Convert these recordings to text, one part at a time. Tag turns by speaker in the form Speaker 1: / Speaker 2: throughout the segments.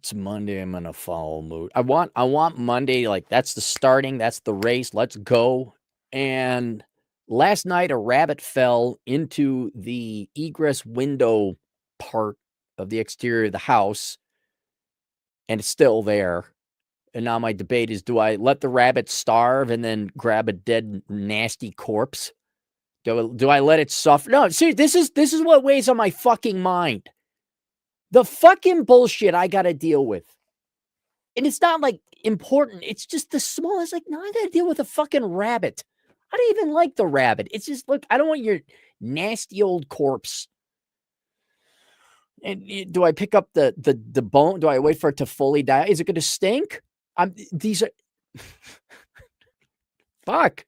Speaker 1: It's Monday. I'm in a foul mood. I want Monday, like that's the starting, that's the race. Let's go. And last night a rabbit fell into the egress window part of the exterior of the house, and it's still there. And now my debate is, do I let the rabbit starve and then grab a dead nasty corpse? Do I let it suffer? No, see, this is what weighs on my fucking mind. The fucking bullshit I got to deal with. And it's not like important. It's just the smallest. Like, no, I got to deal with a fucking rabbit. I don't even like the rabbit. It's just, look, I don't want your nasty old corpse. And do I pick up the bone? Do I wait for it to fully die? Is it going to stink? These are fuck.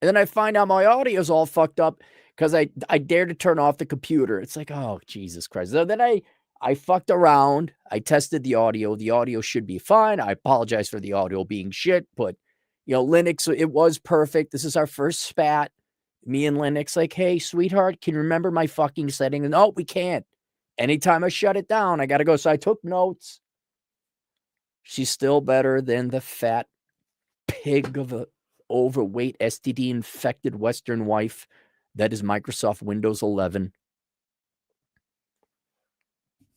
Speaker 1: And then I find out my audio's all fucked up because I dared to turn off the computer. It's like, oh, Jesus Christ. So then I fucked around. I tested the audio. The audio should be fine. I apologize for the audio being shit, but Linux, it was perfect. This is our first spat. Me and Linux, like, hey, sweetheart, can you remember my fucking setting? No, we can't. Anytime I shut it down, I got to go. So I took notes. She's still better than the fat pig of a overweight STD infected Western wife that is Microsoft Windows 11.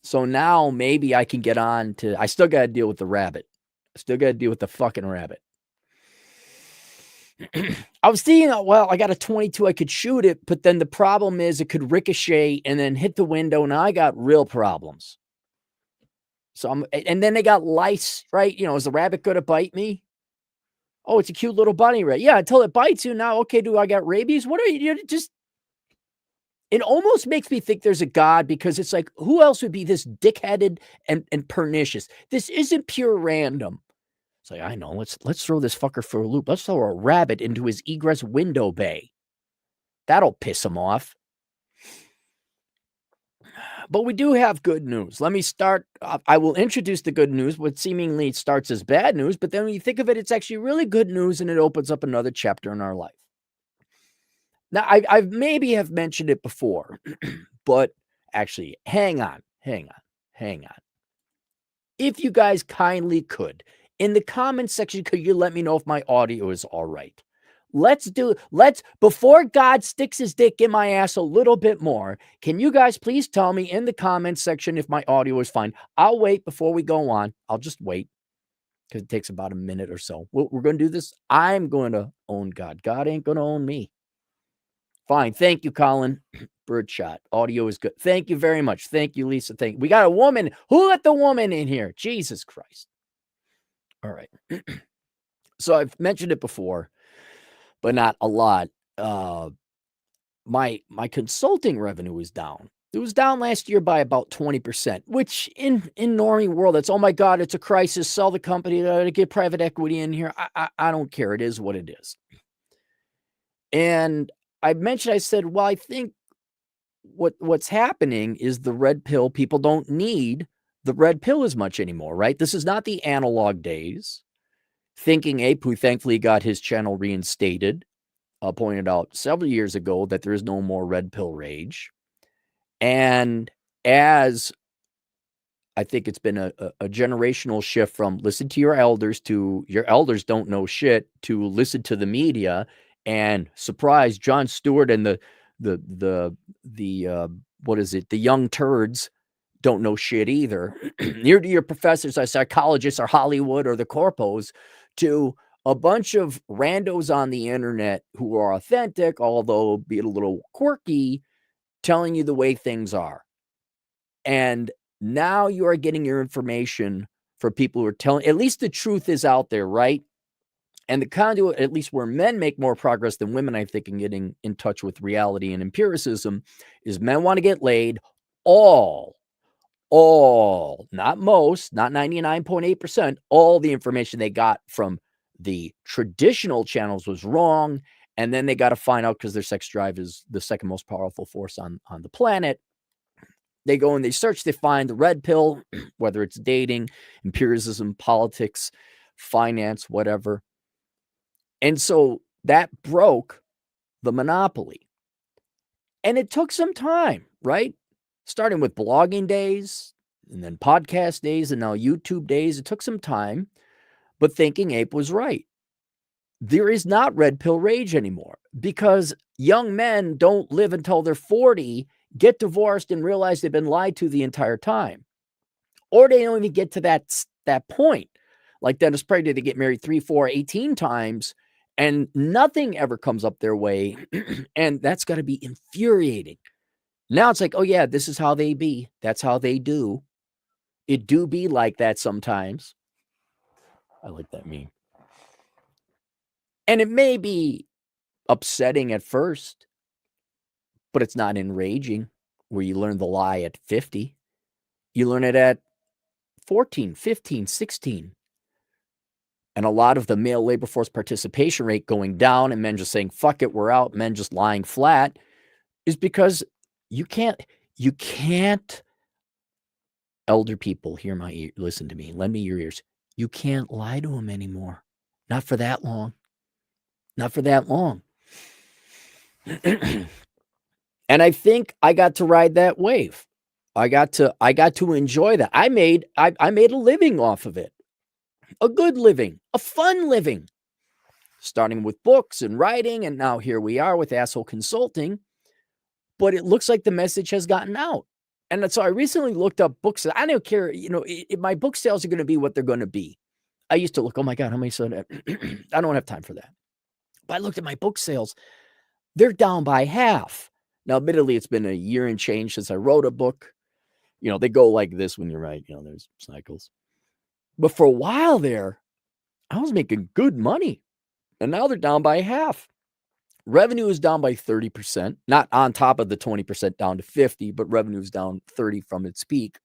Speaker 1: So now maybe I can get on to, I still got to deal with the rabbit. I still got to deal with the fucking rabbit. I was thinking, well, I got a 22, I could shoot it, but then the problem is it could ricochet and then hit the window. Now I got real problems. So and then they got lice, right? Is the rabbit going to bite me? Oh, it's a cute little bunny rabbit. Yeah, until it bites you. Now, okay, do I got rabies? What are you just? It almost makes me think there's a God, because it's like, who else would be this dickheaded and pernicious? This isn't pure random. It's like, I know, let's throw this fucker for a loop. Let's throw a rabbit into his egress window bay. That'll piss him off. But we do have good news. Let me start. I will introduce the good news, what seemingly starts as bad news, but then when you think of it, it's actually really good news, and it opens up another chapter in our life. Now, I maybe have mentioned it before, but actually, hang on. If you guys kindly could, in the comment section, could you let me know if my audio is all right? Before God sticks his dick in my ass a little bit more, can you guys please tell me in the comment section if my audio is fine? I'll wait before we go on. I'll just wait, because it takes about a minute or so. We're going to do this. I'm going to own God. God ain't going to own me. Fine. Thank you, Colin. Birdshot. Audio is good. Thank you very much. Thank you, Lisa. We got a woman. Who let the woman in here? Jesus Christ. All right. So I've mentioned it before, but not a lot. My consulting revenue is down. It was down last year by about 20%, which in normie world, it's, oh my God, it's a crisis. Sell the company to get private equity in here. I don't care. It is what it is. And I said, well, I think what's happening is the red pill. People don't need the red pill as much anymore, right? This is not the analog days. Thinking Ape, who thankfully got his channel reinstated, pointed out several years ago that there is no more red pill rage. And as I think it's been a generational shift from listen to your elders to your elders don't know shit to listen to the media, and surprise, Jon Stewart and the what is it? The young turds don't know shit either. Your professors, our psychologists, or Hollywood, or the corpos, to a bunch of randos on the internet who are authentic, although be it a little quirky, telling you the way things are. And now you are getting your information for people who are telling, at least the truth is out there, right? And the conduit, at least where men make more progress than women, I think, in getting in touch with reality and empiricism, is men want to get laid. All, not most, not 99.8%, all the information they got from the traditional channels was wrong. And then they got to find out, because their sex drive is the second most powerful force on the planet. They go and they search, they find the red pill, whether it's dating, empiricism, politics, finance, whatever. And so that broke the monopoly. And it took some time, right? Starting with blogging days, and then podcast days, and now YouTube days. It took some time, but Thinking Ape was right. There is not red pill rage anymore because young men don't live until they're 40, get divorced, and realize they've been lied to the entire time. Or they don't even get to that point. Like Dennis Prager, they get married 3, 4, 18 times, and nothing ever comes up their way. And that's got to be infuriating. Now it's like, oh yeah, this is how they be. That's how they do. It do be like that sometimes. I like that meme. And it may be upsetting at first, but it's not enraging where you learn the lie at 50. You learn it at 14, 15, 16. And a lot of the male labor force participation rate going down and men just saying, fuck it, we're out, men just lying flat, is because you can't, elder people, hear my ear, listen to me, lend me your ears. You can't lie to them anymore. Not for that long. Not for that long. And I think I got to ride that wave. I got to enjoy that. I made a living off of it. A good living, a fun living. Starting with books and writing, and now here we are with Asshole Consulting. But it looks like the message has gotten out. And so I recently looked up books. I don't care, my book sales are going to be what they're going to be. I used to look, oh my God, how many sold? I don't have time for that. But I looked at my book sales. They're down by half. Now, admittedly, it's been a year and change since I wrote a book. They go like this when you write, there's cycles. But for a while there, I was making good money. And now they're down by half. Revenue is down by 30%, not on top of the 20% down to 50, but revenue is down 30 from its peak.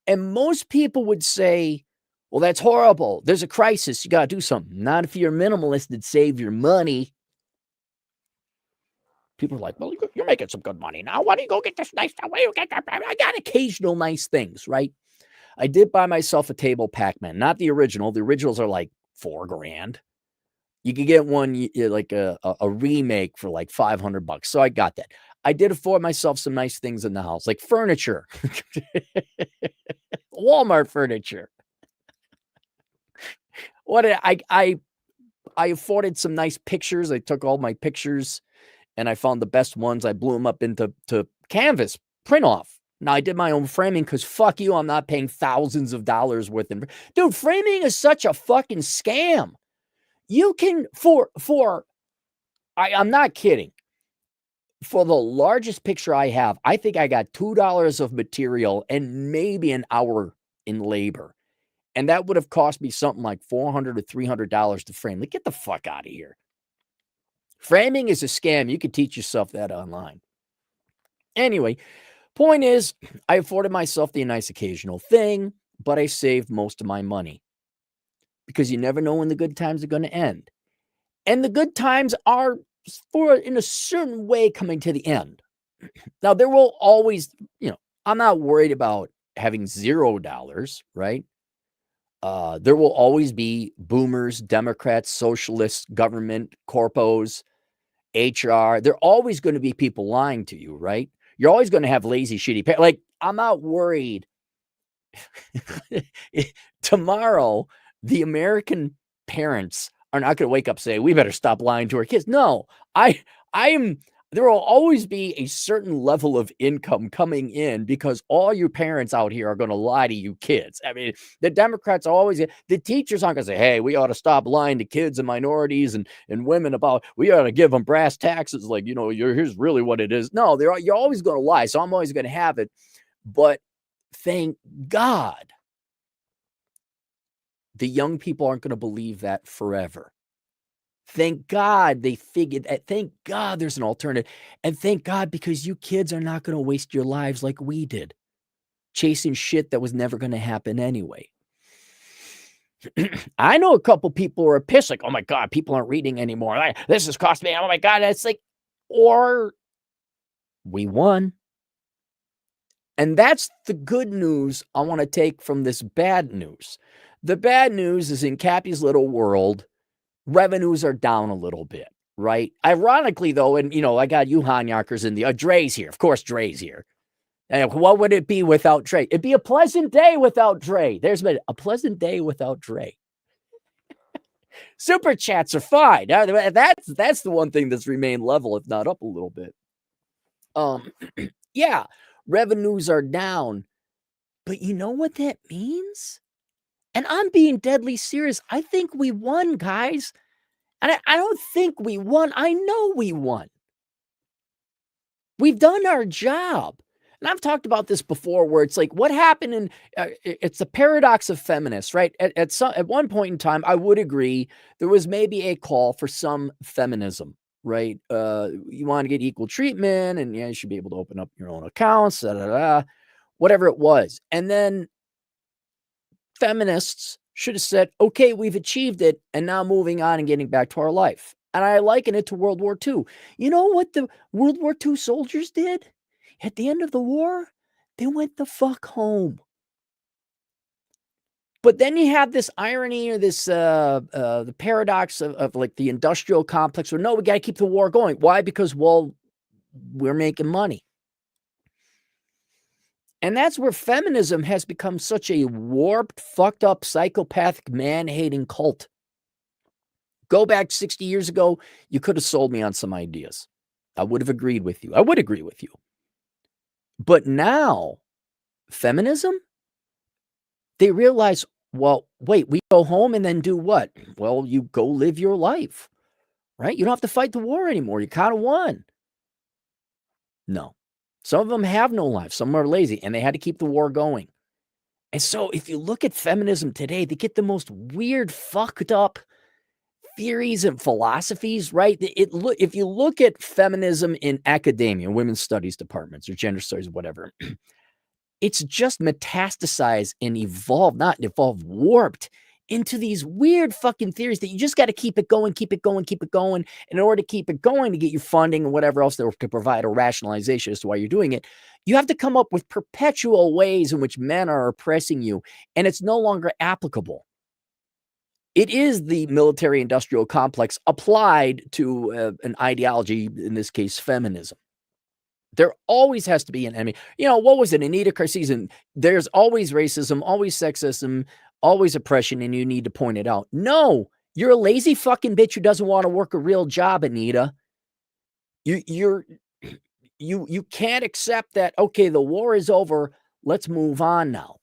Speaker 1: And most people would say, well, that's horrible. There's a crisis. You got to do something. Not if you're a minimalist and save your money. People are like, well, you're making some good money now. Why don't you go get this nice stuff? Why do you get that? I got occasional nice things, right? I did buy myself a table Pac-Man, not the original. The originals are like $4,000. You could get one like a remake for like $500. So I got that. I did afford myself some nice things in the house, like furniture, Walmart furniture. I afforded some nice pictures. I took all my pictures and I found the best ones. I blew them up into canvas, print off. Now, I did my own framing because fuck you, I'm not paying thousands of dollars worth of. Dude, framing is such a fucking scam. You can, I'm not kidding. For the largest picture I have, I think I got $2 of material and maybe an hour in labor. And that would have cost me something like $400 to $300 to frame. Like, get the fuck out of here. Framing is a scam. You could teach yourself that online. Anyway, point is, I afforded myself the nice occasional thing, but I saved most of my money. Because you never know when the good times are going to end. And the good times are, in a certain way, coming to the end. Now, there will always, I'm not worried about having $0, right? There will always be boomers, Democrats, socialists, government, corpos, HR. There are always going to be people lying to you, right? You're always going to have lazy, shitty parents. Like, I'm not worried. Tomorrow, the American parents are not going to wake up and say, we better stop lying to our kids. No, there will always be a certain level of income coming in because all you parents out here are going to lie to you kids. I mean, the Democrats always, the teachers aren't going to say, hey, we ought to stop lying to kids and minorities and women about, we ought to give them brass taxes. Like, here's really what it is. No, you're always going to lie. So I'm always going to have it. But thank God, the young people aren't going to believe that forever. Thank God they figured that. Thank God there's an alternative. And thank God because you kids are not going to waste your lives like we did, chasing shit that was never going to happen anyway. I know a couple people who are pissed, like, oh my God, people aren't reading anymore. This has cost me, oh my God. It's like, or we won. And that's the good news I want to take from this bad news. The bad news is in Cappy's little world, revenues are down a little bit, right? Ironically, though, and, I got Johan Yonkers in the, Dre's here. Of course, Dre's here. And what would it be without Dre? It'd be a pleasant day without Dre. There's been a pleasant day without Dre. Super chats are fine. That's the one thing that's remained level, if not up a little bit. Yeah, revenues are down, but you know what that means? And I'm being deadly serious. I think we won, guys. And I don't think we won. I know we won. We've done our job. And I've talked about this before where it's like what happened in it's the paradox of feminists, right? At one point in time, I would agree there was maybe a call for some feminism, right? You want to get equal treatment and yeah, you should be able to open up your own accounts, whatever it was. And then feminists should have said, okay, we've achieved it, and now moving on and getting back to our life. And I liken it to World War II. You know what the World War II soldiers did? At the end of the war, they went the fuck home. But then you have this irony or this the paradox of like the industrial complex where no, we got to keep the war going. Why? Because, well, we're making money. And that's where feminism has become such a warped, fucked up, psychopathic, man-hating cult. Go back 60 years ago, you could have sold me on some ideas. I would have agreed with you. I would agree with you. But now, feminism, they realize, well, wait, we go home and then do what? Well, you go live your life, right? You don't have to fight the war anymore. You kind of won. No. Some of them have no life. Some are lazy, and they had to keep the war going. And so if you look at feminism today, they get the most weird, fucked up theories and philosophies, right? If you look at feminism in academia, women's studies departments or gender studies, whatever, it's just metastasized and warped into these weird fucking theories that you just got to keep it going. And in order to keep it going, to get your funding and whatever else to provide a rationalization as to why you're doing it, you have to come up with perpetual ways in which men are oppressing you, and it's no longer applicable. It is the military industrial complex applied to an ideology, in this case, feminism. There always has to be an enemy. You know, what was it? Anita Carcesian, there's always racism, always sexism, always oppression, and you need to point it out. No, you're a lazy fucking bitch who doesn't want to work a real job, Anita. You can't accept that, okay, the war is over, let's move on now.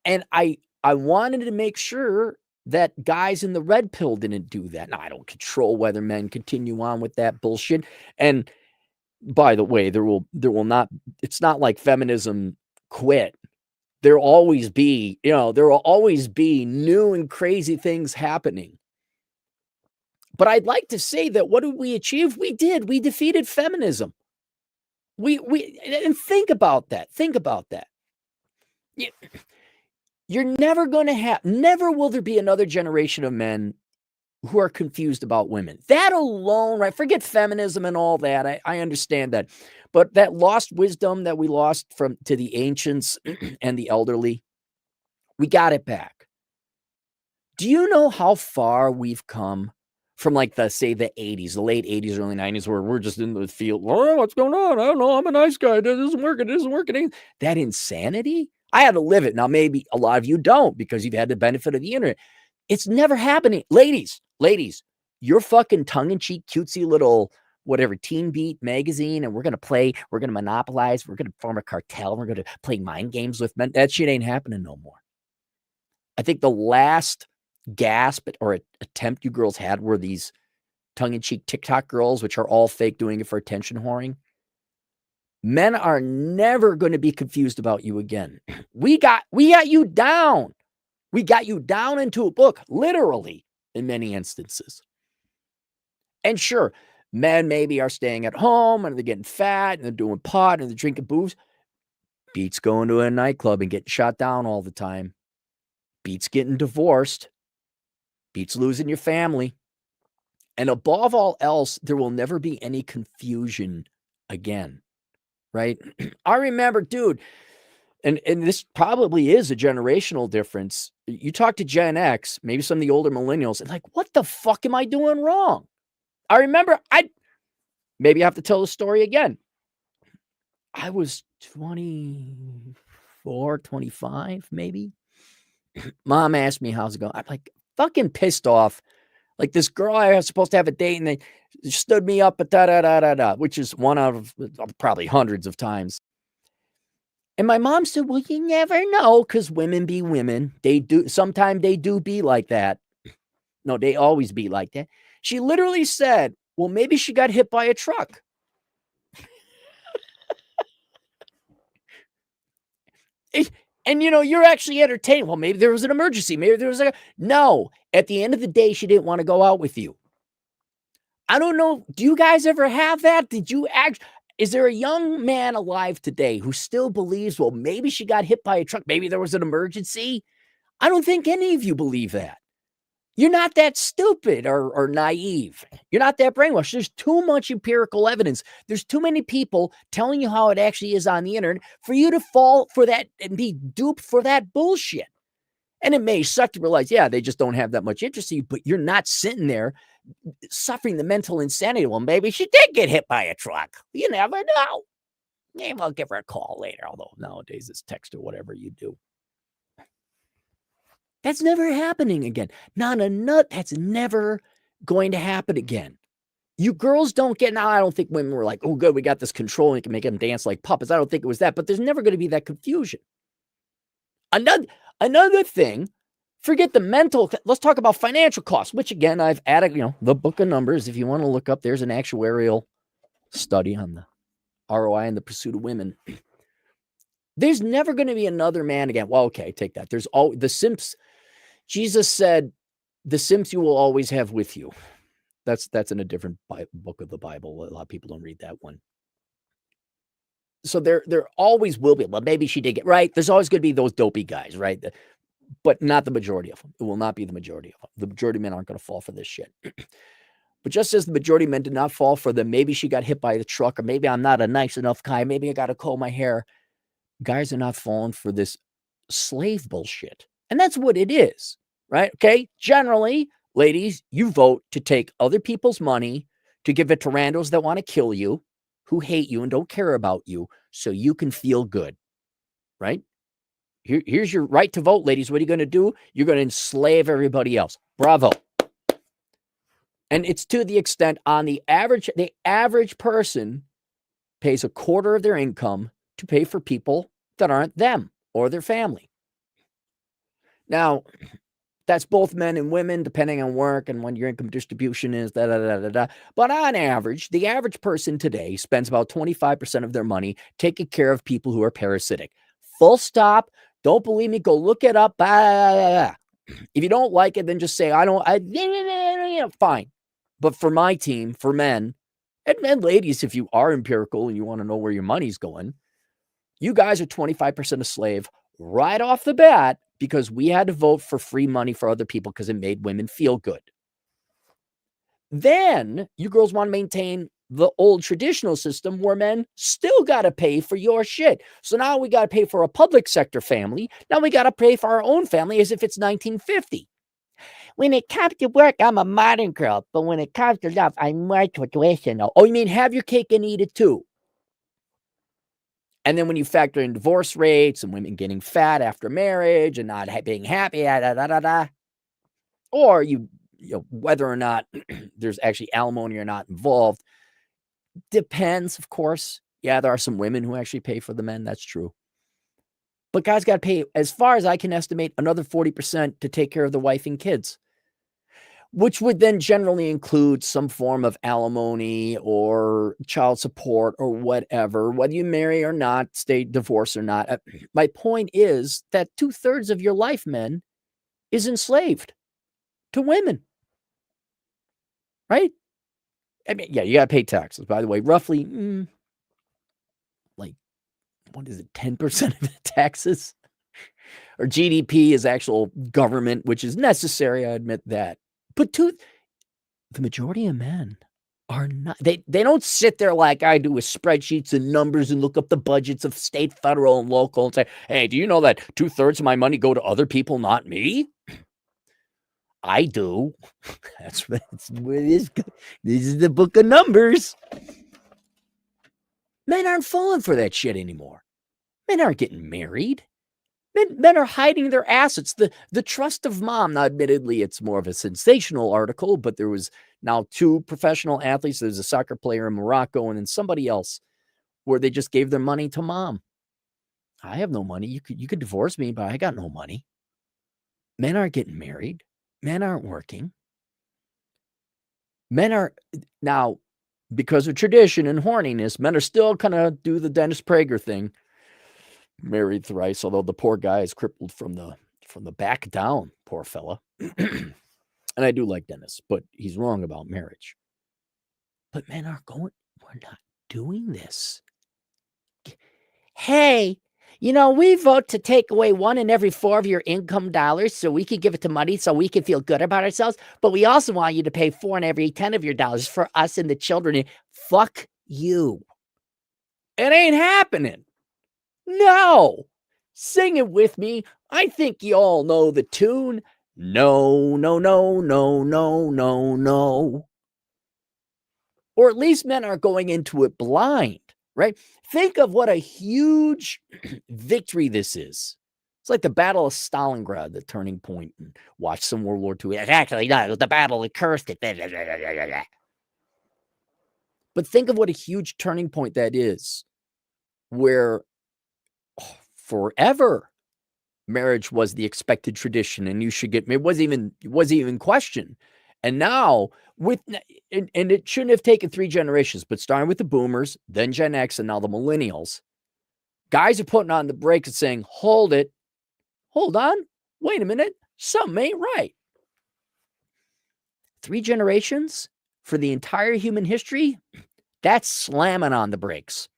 Speaker 1: And I wanted to make sure that guys in the red pill didn't do that. Now, I don't control whether men continue on with that bullshit. And by the way, there will not, it's not like feminism quit. There will always be new and crazy things happening. But I'd like to say that what did we achieve? We defeated feminism. And think about that. You're never going to never will there be another generation of men who are confused about women. That alone, right? Forget feminism and all that. I understand that. But that lost wisdom that we lost to the ancients and the elderly, we got it back. Do you know how far we've come from like the 80s, the late 80s, early 90s, where we're just in the field? Oh, what's going on? I don't know. I'm a nice guy. It isn't working. That insanity? I had to live it. Now, maybe a lot of you don't because you've had the benefit of the internet. It's never happening. Ladies, you're fucking tongue-in-cheek, cutesy little whatever Teen Beat magazine, and we're going to monopolize, we're going to form a cartel, we're going to play mind games with men. That shit ain't happening no more. I think the last gasp or attempt you girls had were these tongue-in-cheek TikTok girls, which are all fake, doing it for attention whoring. Men are never going to be confused about you again. We got you down. We got you down into a book, literally, in many instances. And sure, men maybe are staying at home and they're getting fat and they're doing pot and they're drinking booze. Beats going to a nightclub and getting shot down all the time. Beats getting divorced. Beats losing your family. And above all else, there will never be any confusion again, right? I remember, dude, and this probably is a generational difference. You talk to Gen X, maybe some of the older millennials, and like, what the fuck am I doing wrong? I remember, maybe I have to tell the story again. I was 24, 25, maybe. Mom asked me how's it going. I'm like fucking pissed off. Like this girl I was supposed to have a date and they stood me up at da, which is one out of probably hundreds of times. And my mom said, well, you never know because women be women. They do. Sometimes they do be like that. No, they always be like that. She literally said, well, maybe she got hit by a truck. And, you're actually entertained. Well, maybe there was an emergency. Maybe there was no. At the end of the day, she didn't want to go out with you. I don't know. Do you guys ever have that? Is there a young man alive today who still believes, well, maybe she got hit by a truck. Maybe there was an emergency. I don't think any of you believe that. You're not that stupid or naive. You're not that brainwashed. There's too much empirical evidence. There's too many people telling you how it actually is on the internet for you to fall for that and be duped for that bullshit. And it may suck to realize, yeah, they just don't have that much interest in you, but you're not sitting there suffering the mental insanity. Well, maybe she did get hit by a truck. You never know. Maybe I'll give her a call later, although nowadays it's text or whatever you do. That's never happening again. That's never going to happen again. You girls don't get, now I don't think women were like, oh, good, we got this control and we can make them dance like puppets. I don't think it was that, but there's never going to be that confusion. Another thing, forget the mental, let's talk about financial costs, which again, I've added, the book of numbers. If you want to look up, there's an actuarial study on the ROI and the pursuit of women. There's never going to be another man again. Well, okay, take that. There's all the simps. Jesus said, the simps you will always have with you. That's in a different book of the Bible. A lot of people don't read that one. So there always will be. Well, maybe she did get right. There's always going to be those dopey guys, right? But not the majority of them. It will not be the majority of them. The majority of men aren't going to fall for this shit. But just as the majority of men did not fall for the maybe she got hit by the truck, or maybe I'm not a nice enough guy, maybe I got to comb my hair. Guys are not falling for this slave bullshit. And that's what it is, right? Okay. Generally, ladies, you vote to take other people's money to give it to randos that want to kill you, who hate you and don't care about you, so you can feel good, right? Here's your right to vote, ladies. What are you going to do? You're going to enslave everybody else. Bravo. And it's to the extent on the average person pays a quarter of their income to pay for people that aren't them or their family. Now, that's both men and women, depending on work and when your income distribution is, But on average, the average person today spends about 25% of their money taking care of people who are parasitic. Full stop. Don't believe me? Go look it up. If you don't like it, then just say, fine. But for my team, for men, and ladies, if you are empirical and you want to know where your money's going, you guys are 25% a slave right off the bat because we had to vote for free money for other people because it made women feel good. Then you girls want to maintain the old traditional system where men still got to pay for your shit. So now we got to pay for a public sector family. Now we got to pay for our own family as if it's 1950. When it comes to work, I'm a modern girl, but when it comes to love, I'm more traditional. Oh, you mean have your cake and eat it too? And then when you factor in divorce rates and women getting fat after marriage and not being happy, or whether or not there's actually alimony or not involved, depends, of course. Yeah, there are some women who actually pay for the men. That's true. But guys got to pay, as far as I can estimate, another 40% to take care of the wife and kids, which would then generally include some form of alimony or child support or whatever, whether you marry or not, stay divorced or not. My point is that 2/3 of your life, men, is enslaved to women, right? I mean, yeah, you got to pay taxes, by the way, roughly, like, what is it, 10% of the taxes? Or GDP is actual government, which is necessary, I admit that. But the majority of men are not, they don't sit there like I do with spreadsheets and numbers and look up the budgets of state, federal, and local and say, hey, do you know that 2/3 of my money go to other people, not me? I do. That's what it is. This is the book of numbers. Men aren't falling for that shit anymore. Men aren't getting married. Men are hiding their assets. The trust of mom. Now, admittedly, it's more of a sensational article, but there was now 2 professional athletes. There's a soccer player in Morocco and then somebody else where they just gave their money to mom. I have no money. You could divorce me, but I got no money. Men aren't getting married. Men aren't working. Men are now, because of tradition and horniness, men are still kind of do the Dennis Prager thing. Married thrice, although the poor guy is crippled from the back down, poor fella. And I do like Dennis, but he's wrong about marriage. But men are we're not doing this. Hey, we vote to take away 1 in every 4 of your income dollars so we can give it to money so we can feel good about ourselves. But we also want you to pay 4 in every 10 of your dollars for us and the children. Fuck you. It ain't happening. No. Sing it with me. I think you all know the tune. No, no, no, no, no, no, no. Or at least men are going into it blind, right? Think of what a huge victory this is. It's like the Battle of Stalingrad, the turning point. And watch some World War II. It's actually not. It was the battle that cursed it. But think of what a huge turning point that is, where forever marriage was the expected tradition, and you should get. It wasn't even questioned. And now and it shouldn't have taken 3 generations, but starting with the boomers, then Gen X, and now the millennials, guys are putting on the brakes and saying, hold on, wait a minute, something ain't right. 3 generations for the entire human history, that's slamming on the brakes.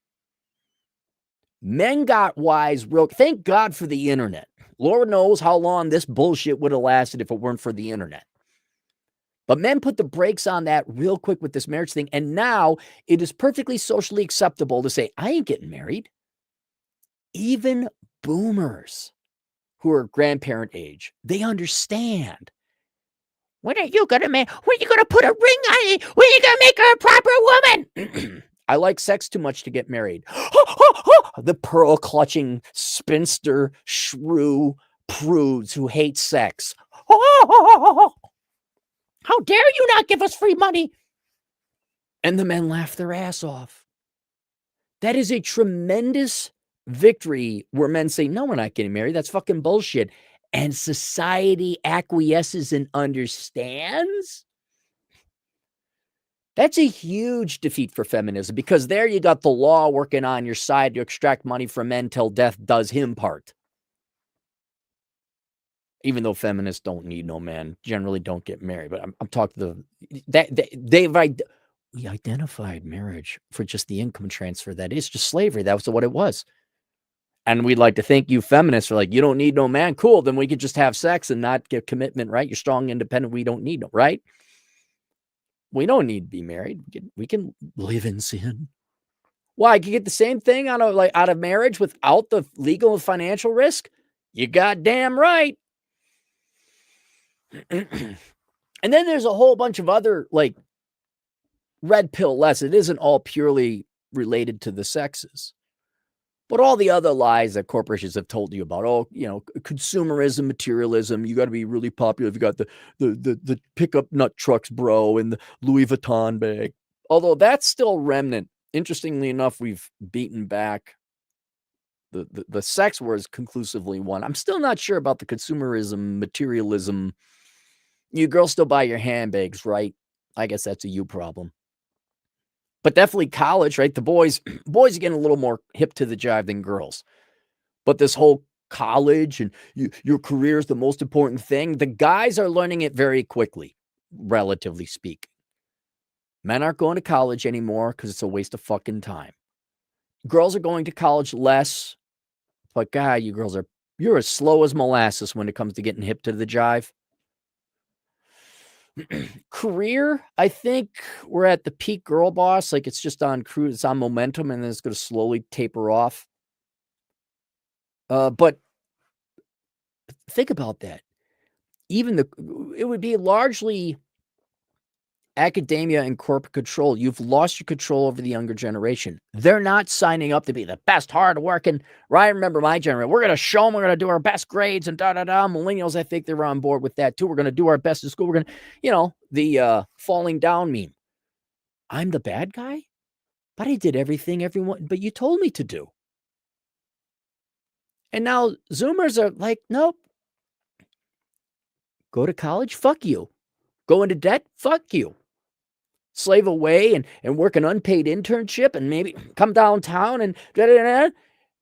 Speaker 1: Men got wise real. Thank God for the internet. Lord knows how long this bullshit would have lasted if it weren't for the internet. But men put the brakes on that real quick with this marriage thing. And now it is perfectly socially acceptable to say, I ain't getting married. Even boomers who are grandparent age, they understand. When are you going to put a ring on it? When are you going to make her a proper woman? I like sex too much to get married. The pearl clutching spinster shrew prudes who hate sex. How dare you not give us free money? And the men laugh their ass off. That is a tremendous victory where men say, no, we're not getting married. That's fucking bullshit. And society acquiesces and understands. That's a huge defeat for feminism, because there you got the law working on your side to extract money from men till death does him part. Even though feminists don't need no man, generally don't get married. But I'm talking we identified marriage for just the income transfer. That is just slavery. That was what it was. And we'd like to think you feminists are like, you don't need no man. Cool. Then we could just have sex and not get commitment, right? You're strong, independent. We don't need no, right? We don't need to be married. We can live in sin. Why? I could get the same thing out of marriage without the legal and financial risk? You goddamn right. And then there's a whole bunch of other red pill lessons. It isn't all purely related to the sexes, but all the other lies that corporations have told you about, consumerism, materialism. You got to be really popular if you got the pickup nut trucks, bro, and the Louis Vuitton bag. Although that's still remnant. Interestingly enough, we've beaten back the sex wars conclusively won. I'm still not sure about the consumerism, materialism. You girls still buy your handbags, right? I guess that's a you problem. But definitely college, right? The boys are getting a little more hip to the jive than girls. But this whole college and your career is the most important thing. The guys are learning it very quickly, relatively speaking. Men aren't going to college anymore because it's a waste of fucking time. Girls are going to college less. But God, you're as slow as molasses when it comes to getting hip to the jive. Career, I think we're at the peak girl boss. It's just on cruise, it's on momentum, and then it's going to slowly taper off. But think about that. It would be largely academia and corporate control. You've lost your control over the younger generation. They're not signing up to be the best, hard-working. Right? I remember my generation. We're going to show them. We're going to do our best grades and da-da-da. Millennials, I think they were on board with that too. We're going to do our best in school. We're going to, the falling down meme. I'm the bad guy? But I did everything but you told me to do. And now Zoomers are like, nope. Go to college? Fuck you. Go into debt? Fuck you. Slave away and work an unpaid internship and maybe come downtown and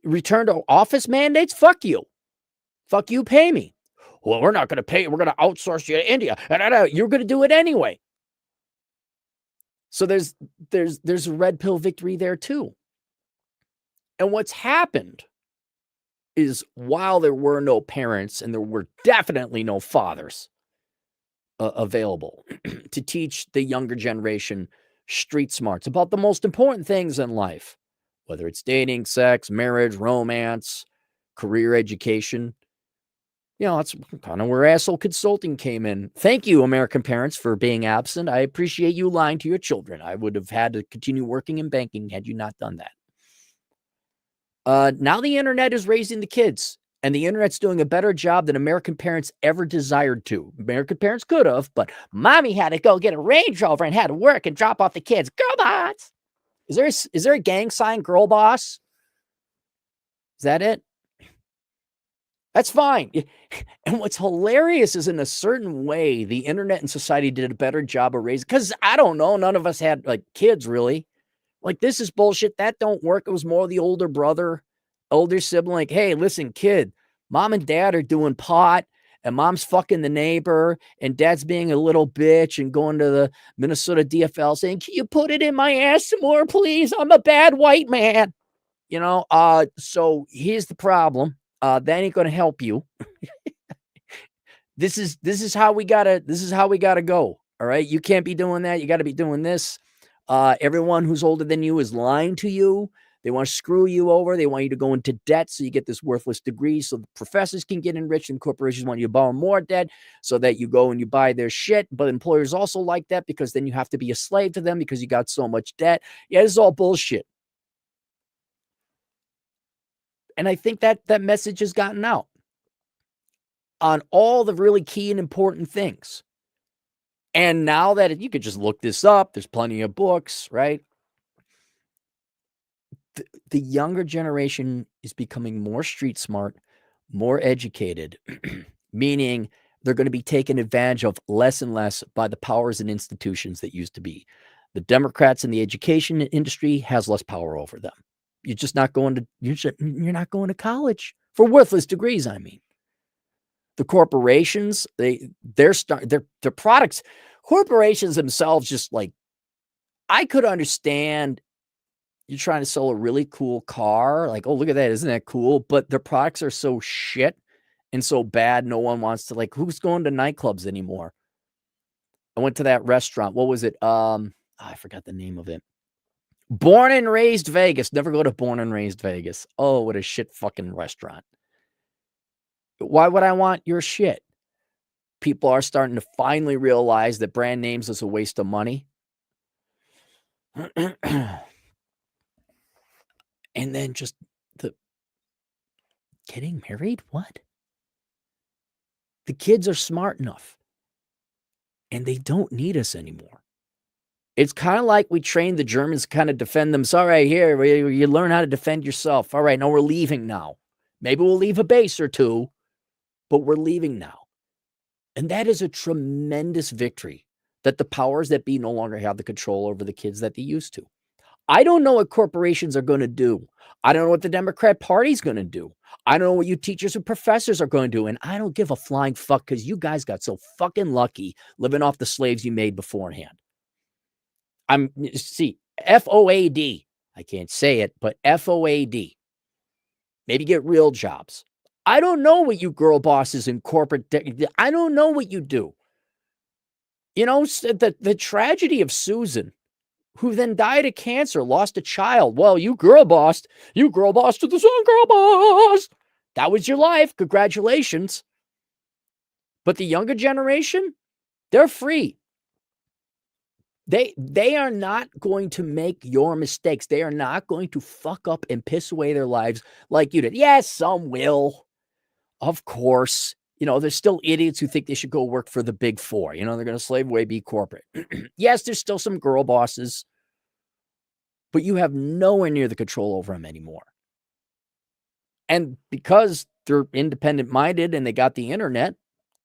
Speaker 1: return to office mandates? Fuck you. Fuck you, pay me. Well, we're not going to pay. We're going to outsource you to India. You're going to do it anyway. So there's a red pill victory there too. And what's happened is while there were no parents and there were definitely no fathers available to teach the younger generation street smarts about the most important things in life, whether it's dating, sex, marriage, romance, career education. That's kind of where Asshole Consulting came in. Thank you, American parents, for being absent. I appreciate you lying to your children. I would have had to continue working in banking had you not done that. Now the internet is raising the kids, and the internet's doing a better job than American parents ever desired to. American parents could have, but mommy had to go get a Range Rover and had to work and drop off the kids. Girl boss. Is there a gang sign, girl boss? Is that it? That's fine. And what's hilarious is in a certain way, the internet and society did a better job of raising, because I don't know, none of us had kids really. This is bullshit. That don't work. It was more the older brother, older sibling. Hey, listen, kid, mom and dad are doing pot and mom's fucking the neighbor and dad's being a little bitch and going to the Minnesota DFL saying, can you put it in my ass some more, please? I'm a bad white man. So here's the problem. That ain't going to help you. This is how we gotta go. All right. You can't be doing that. You got to be doing this. Everyone who's older than you is lying to you. They want to screw you over. They want you to go into debt so you get this worthless degree so the professors can get enriched and corporations want you to borrow more debt so that you go and you buy their shit. But employers also like that because then you have to be a slave to them because you got so much debt. Yeah, this is all bullshit. And I think that message has gotten out on all the really key and important things. And now that you could just look this up, there's plenty of books, right? The younger generation is becoming more street smart, more educated, meaning they're going to be taken advantage of less and less by the powers and institutions that used to be. The Democrats in the education industry has less power over them. You're just not going to, you're not going to college for worthless degrees. I mean, the corporations, their products, corporations themselves, just I could understand you're trying to sell a really cool car. Oh, look at that. Isn't that cool? But their products are so shit and so bad. No one wants to who's going to nightclubs anymore? I went to that restaurant. What was it? I forgot the name of it. Born and Raised Vegas. Never go to Born and Raised Vegas. Oh, what a shit fucking restaurant. Why would I want your shit? People are starting to finally realize that brand names is a waste of money. And then just the getting married? What? The kids are smart enough. And they don't need us anymore. It's kind of like we trained the Germans to kind of defend themselves. All right, here, you learn how to defend yourself. All right, now we're leaving now. Maybe we'll leave a base or two, but we're leaving now. And that is a tremendous victory that the powers that be no longer have the control over the kids that they used to. I don't know what corporations are going to do. I don't know what the Democrat Party is going to do. I don't know what you teachers and professors are going to do. And I don't give a flying fuck because you guys got so fucking lucky living off the slaves you made beforehand. FOAD. I can't say it, but FOAD. Maybe get real jobs. I don't know what you girl bosses in corporate, I don't know what you do. The tragedy of Susan, who then died of cancer, lost a child. Well, you girl bossed to the sun, girl boss. That was your life. Congratulations. But the younger generation, they're free. They are not going to make your mistakes. They are not going to fuck up and piss away their lives like you did. Yes, some will. Of course. There's still idiots who think they should go work for the big four. They're going to slave away, be corporate. Yes, there's still some girl bosses, but you have nowhere near the control over them anymore. And because they're independent minded and they got the internet,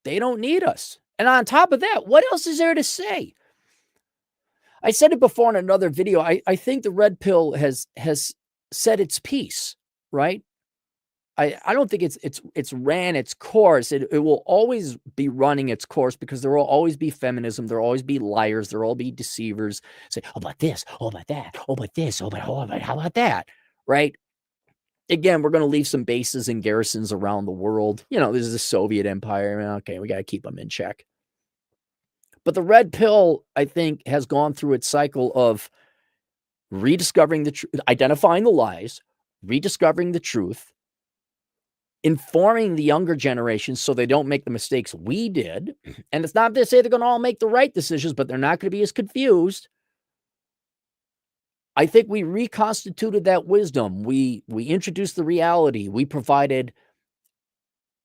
Speaker 1: they don't need us. And on top of that, what else is there to say? I said it before in another video. I think the red pill has said its piece, right? I don't think it's ran its course. It will always be running its course because there will always be feminism. There will always be liars. There will all be deceivers. Say, oh, about this, oh, about that, oh, about this, oh, about how about that, right? Again, we're going to leave some bases and garrisons around the world. This is the Soviet Empire. Okay, we got to keep them in check. But the red pill, I think, has gone through its cycle of rediscovering the truth, identifying the lies, rediscovering the truth, informing the younger generations so they don't make the mistakes we did. And it's not to say they're going to all make the right decisions, but they're not going to be as confused. I think we reconstituted that wisdom. We introduced the reality. We provided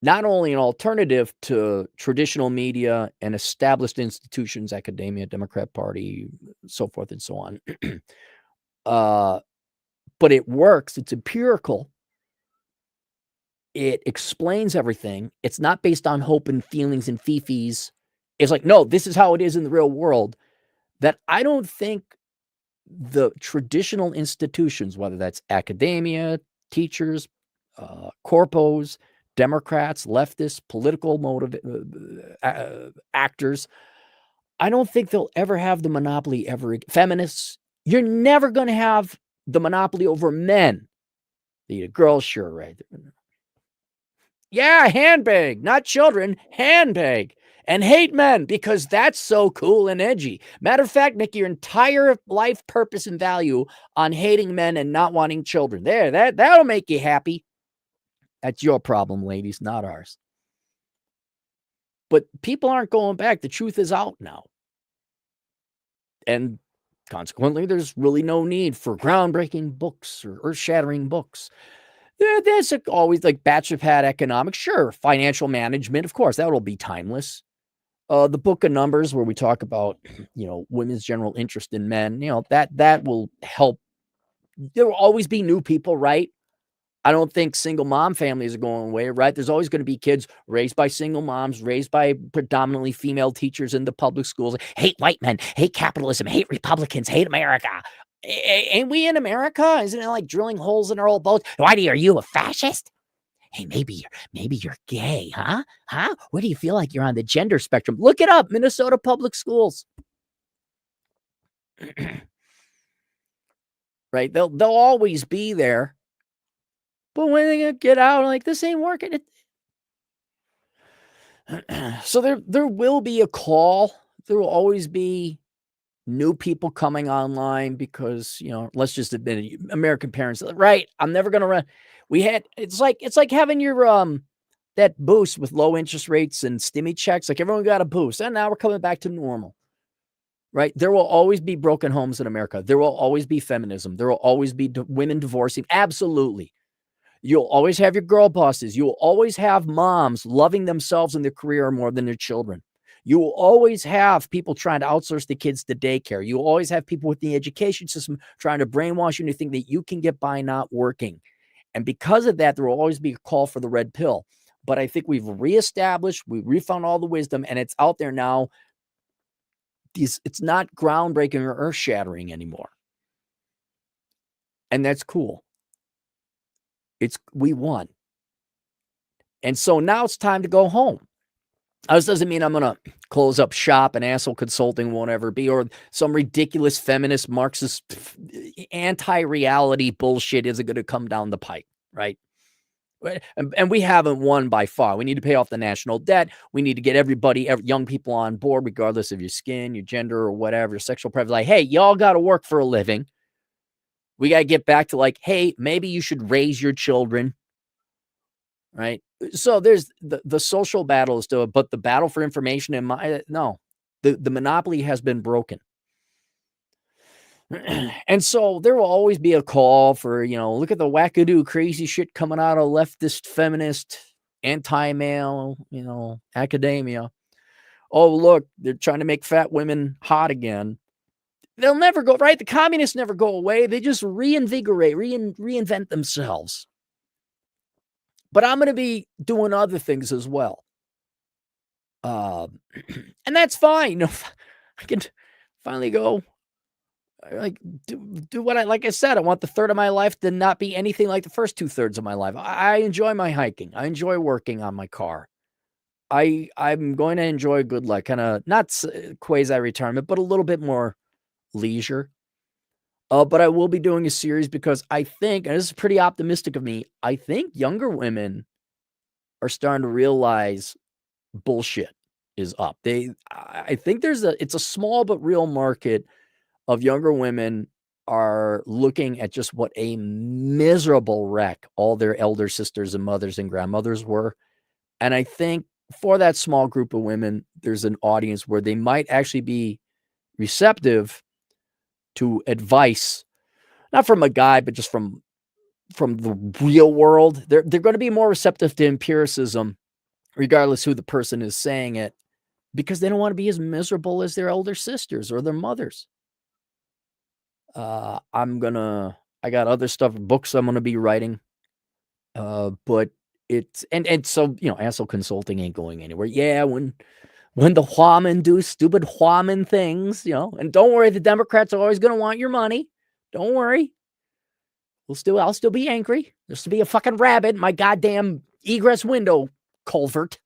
Speaker 1: not only an alternative to traditional media and established institutions, academia, Democrat Party, so forth and so on. But it works. It's empirical. It explains everything. It's not based on hope and feelings and fifis. It's like, no, this is how it is in the real world. That I don't think the traditional institutions, whether that's academia, teachers, corpos, Democrats, leftists, political actors, I don't think they'll ever have the monopoly feminists, you're never going to have the monopoly over men. The girls, sure, right? Yeah, handbag, not children, handbag. And hate men because that's so cool and edgy. Matter of fact, make your entire life purpose and value on hating men and not wanting children. There, that'll make you happy. That's your problem, ladies, not ours. But people aren't going back. The truth is out now. And consequently, there's really no need for groundbreaking books or earth-shattering books. There's always like Bachelor Pad economics. Sure, financial management, of course, that will be timeless. The Book of Numbers, where we talk about, women's general interest in men, that will help. There will always be new people, right? I don't think single mom families are going away, right? There's always going to be kids raised by single moms, raised by predominantly female teachers in the public schools. Hate white men, hate capitalism, hate Republicans, hate America. Ain't we in America? Isn't it like drilling holes in our old boats? Are you a fascist? Hey, maybe you're gay, huh? Where do you feel like you're on the gender spectrum? Look it up, Minnesota Public Schools. Right? They'll always be there. But when they get out, like, this ain't working. So there will be a call. There will always be new people coming online because, let's just admit it, American parents, right? I'm never going to run. It's like having your, that boost with low interest rates and stimmy checks. Like everyone got a boost and now we're coming back to normal, right? There will always be broken homes in America. There will always be feminism. There will always be women divorcing. Absolutely. You'll always have your girl bosses. You'll always have moms loving themselves and their career more than their children. You will always have people trying to outsource the kids to daycare. You will always have people with the education system trying to brainwash you to think that you can get by not working. And because of that, there will always be a call for the red pill. But I think we've reestablished, we refound all the wisdom, and it's out there now. It's not groundbreaking or earth-shattering anymore. And that's cool. We won. And so now it's time to go home. This doesn't mean I'm going to close up shop and asshole consulting won't ever be, or some ridiculous feminist Marxist anti-reality bullshit isn't going to come down the pipe, right? And we haven't won by far. We need to pay off the national debt. We need to get young people on board, regardless of your skin, your gender, or whatever, your sexual preference. Like, hey, y'all got to work for a living. We got to get back to like, hey, maybe you should raise your children, right? So there's the social battle is still, but the battle for information the monopoly has been broken. And so there will always be a call for, look at the wackadoo crazy shit coming out of leftist, feminist, anti-male, academia. Oh, look, they're trying to make fat women hot again. They'll never go, right? The communists never go away. They just reinvigorate, reinvent themselves. But I'm going to be doing other things as well. And that's fine. I can finally go, like, do what like I said, I want the third of my life to not be anything like the first 2/3 of my life. I enjoy my hiking. I enjoy working on my car. I'm going to enjoy a good life, kind of not quasi-retirement, but a little bit more leisure. But I will be doing a series because I think, and this is pretty optimistic of me, I think younger women are starting to realize bullshit is up. I think it's a small but real market of younger women are looking at just what a miserable wreck all their elder sisters and mothers and grandmothers were. And I think for that small group of women, there's an audience where they might actually be receptive to advice, not from a guy, but just from the real world. They're going to be more receptive to empiricism, regardless who the person is saying it, because they don't want to be as miserable as their older sisters or their mothers. I got other stuff, books I'm going to be writing. But it's, and so, Asshole Consulting ain't going anywhere. Yeah. When the Whamen do stupid Whamen things, and don't worry, the Democrats are always going to want your money. Don't worry. I'll still be angry. There's to be a fucking rabbit in my goddamn egress window culvert.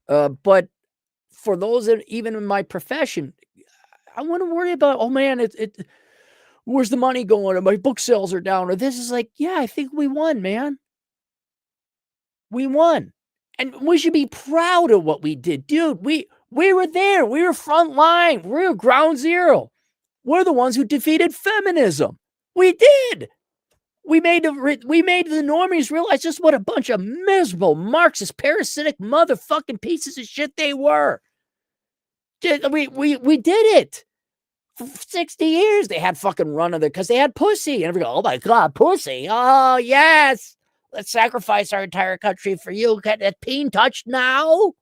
Speaker 1: But for those that even in my profession, I want to worry about, oh man, where's the money going? Or my book sales are down. Or this is like, yeah, I think we won, man. We won. And we should be proud of what we did. Dude, we were there. We were front line. We were ground zero. We're the ones who defeated feminism. We did. We made the normies realize just what a bunch of miserable, Marxist, parasitic motherfucking pieces of shit they were. We did it. For 60 years, they had fucking run of it because they had pussy. And everybody go, oh my God, pussy. Oh, yes. Let's sacrifice our entire country for you. Get that peen touched now?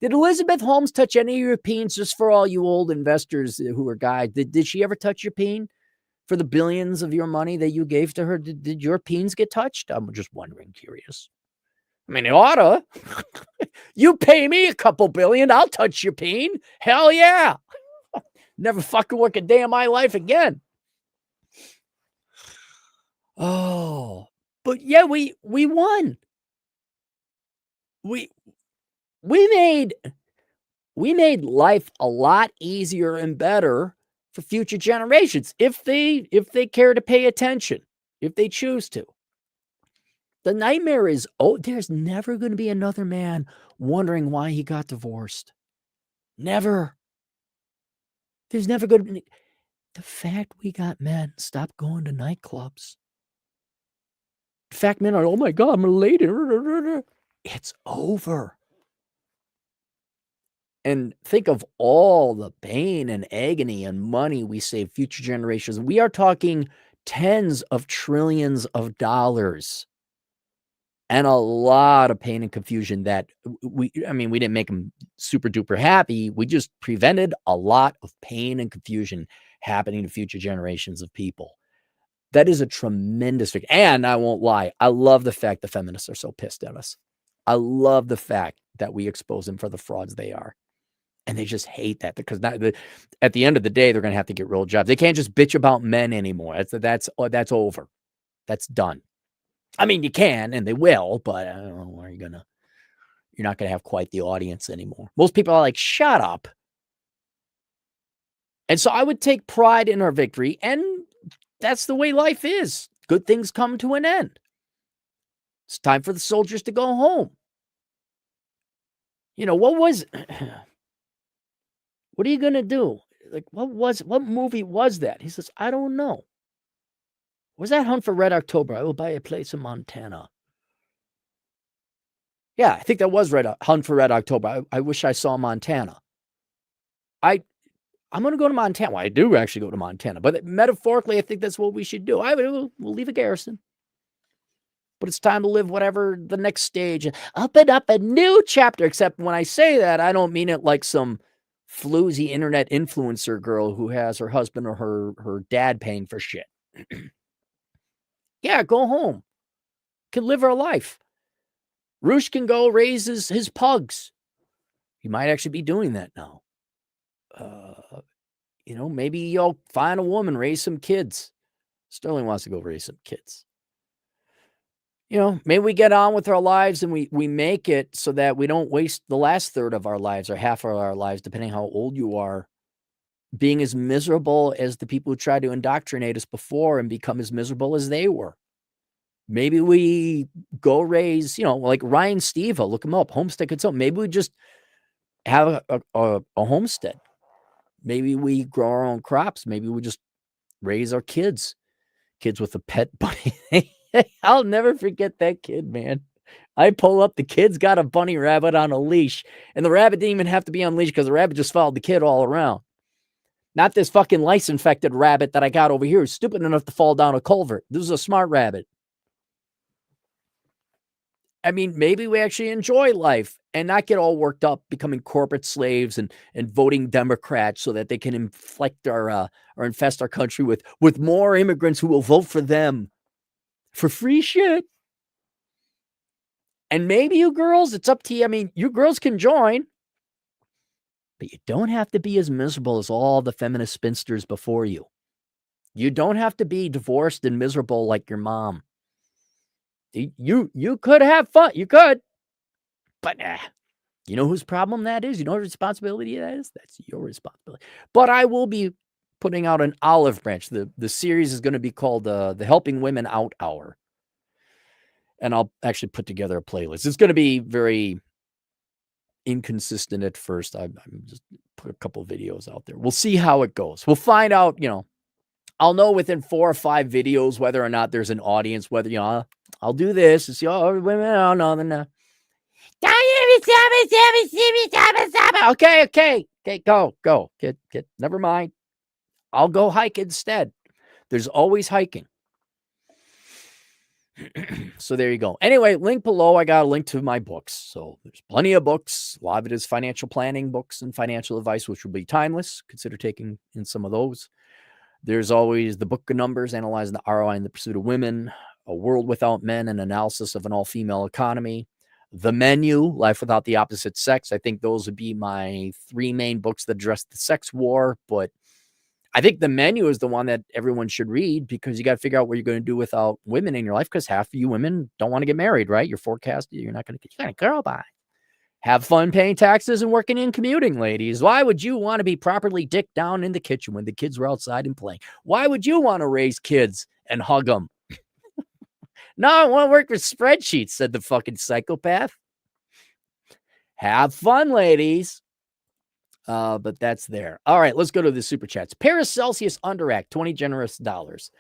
Speaker 1: Did Elizabeth Holmes touch any of your peens, just for all you old investors who are guys? Did she ever touch your peen for the billions of your money that you gave to her? Did your peens get touched? I'm just wondering, curious. I mean, it oughta. You pay me a couple billion, I'll touch your peen. Hell yeah. Never fucking work a day in my life again. Oh, but yeah, we won. We made life a lot easier and better for future generations if they care to pay attention, if they choose to. The nightmare is, there's never going to be another man wondering why he got divorced. Never. There's never going to be. The fact we got men stop going to nightclubs. The fact men are, oh my God, I'm late. It's over. And think of all the pain and agony and money we save future generations. We are talking tens of trillions of dollars. And a lot of pain and confusion that we didn't make them super duper happy. We just prevented a lot of pain and confusion happening to future generations of people. That is a tremendous thing. And I won't lie, I love the fact the feminists are so pissed at us. I love the fact that we expose them for the frauds they are. And they just hate that because at the end of the day, they're going to have to get real jobs. They can't just bitch about men anymore. That's over. That's done. I mean, you can, and they will, but I don't know, you're not going to have quite the audience anymore. Most people are like, shut up. And so I would take pride in our victory, and that's the way life is. Good things come to an end. It's time for the soldiers to go home. What are you going to do? Like, what movie was that? He says, I don't know. Was that Hunt for Red October? I will buy a place in Montana. Yeah, I think that was Hunt for Red October. I wish I saw Montana. I'm going to go to Montana. Well, I do actually go to Montana, but metaphorically, I think that's what we should do. We'll leave a garrison, but it's time to live whatever the next stage, open up a new chapter. Except when I say that, I don't mean it like some floozy internet influencer girl who has her husband or her dad paying for shit. Yeah, go home. Can live her life. Roosh can go raise his pugs. He might actually be doing that now. Maybe you'll find a woman, raise some kids. Sterling wants to go raise some kids. Maybe we get on with our lives and we make it so that we don't waste the last third of our lives or half of our lives, depending how old you are, being as miserable as the people who tried to indoctrinate us before and become as miserable as they were. Maybe we go raise, like Ryan Steva, look him up, homestead consultant. Maybe we just have a homestead. Maybe we grow our own crops. Maybe we just raise our kids with a pet bunny. I'll never forget that kid, man. I pull up, the kid's got a bunny rabbit on a leash, and the rabbit didn't even have to be on leash because the rabbit just followed the kid all around. Not this fucking lice-infected rabbit that I got over here who's stupid enough to fall down a culvert. This is a smart rabbit. I mean, maybe we actually enjoy life and not get all worked up becoming corporate slaves and voting Democrats so that they can inflict or infest our country with more immigrants who will vote for them for free shit. And maybe you girls, it's up to you. I mean, you girls can join, but you don't have to be as miserable as all the feminist spinsters before you. You don't have to be divorced and miserable like your mom. You could have fun. You could. But you know whose problem that is? You know whose responsibility that is? That's your responsibility. But I will be putting out an olive branch. The series is going to be called the Helping Women Out Hour. And I'll actually put together a playlist. It's going to be very inconsistent at first. I'm just put a couple videos out there. We'll see how it goes. We'll find out, I'll know within 4 or 5 videos whether or not there's an audience, whether, I'll do this and see, women, no, no. Okay, go. Get, never mind. I'll go hike instead. There's always hiking. So there you go. Anyway, link below. I got a link to my books. So there's plenty of books. A lot of it is financial planning books and financial advice, which will be timeless. Consider taking in some of those. There's always the Book of Numbers, analyzing the ROI in the pursuit of women, A World Without Men, an analysis of an all-female economy, The Menu, Life Without the Opposite Sex. I think those would be my 3 main books that address the sex war, but I think The Menu is the one that everyone should read because you got to figure out what you're going to do without women in your life because half of you women don't want to get married, right? You're forecasted. You're not going to get a girl by. Have fun paying taxes and working in commuting, ladies. Why would you want to be properly dicked down in the kitchen when the kids were outside and playing? Why would you want to raise kids and hug them? No, I want to work with spreadsheets, said the fucking psychopath. Have fun, ladies. But that's there. All right, let's go to the super chats. Paracelsius Underact, 20 generous dollars.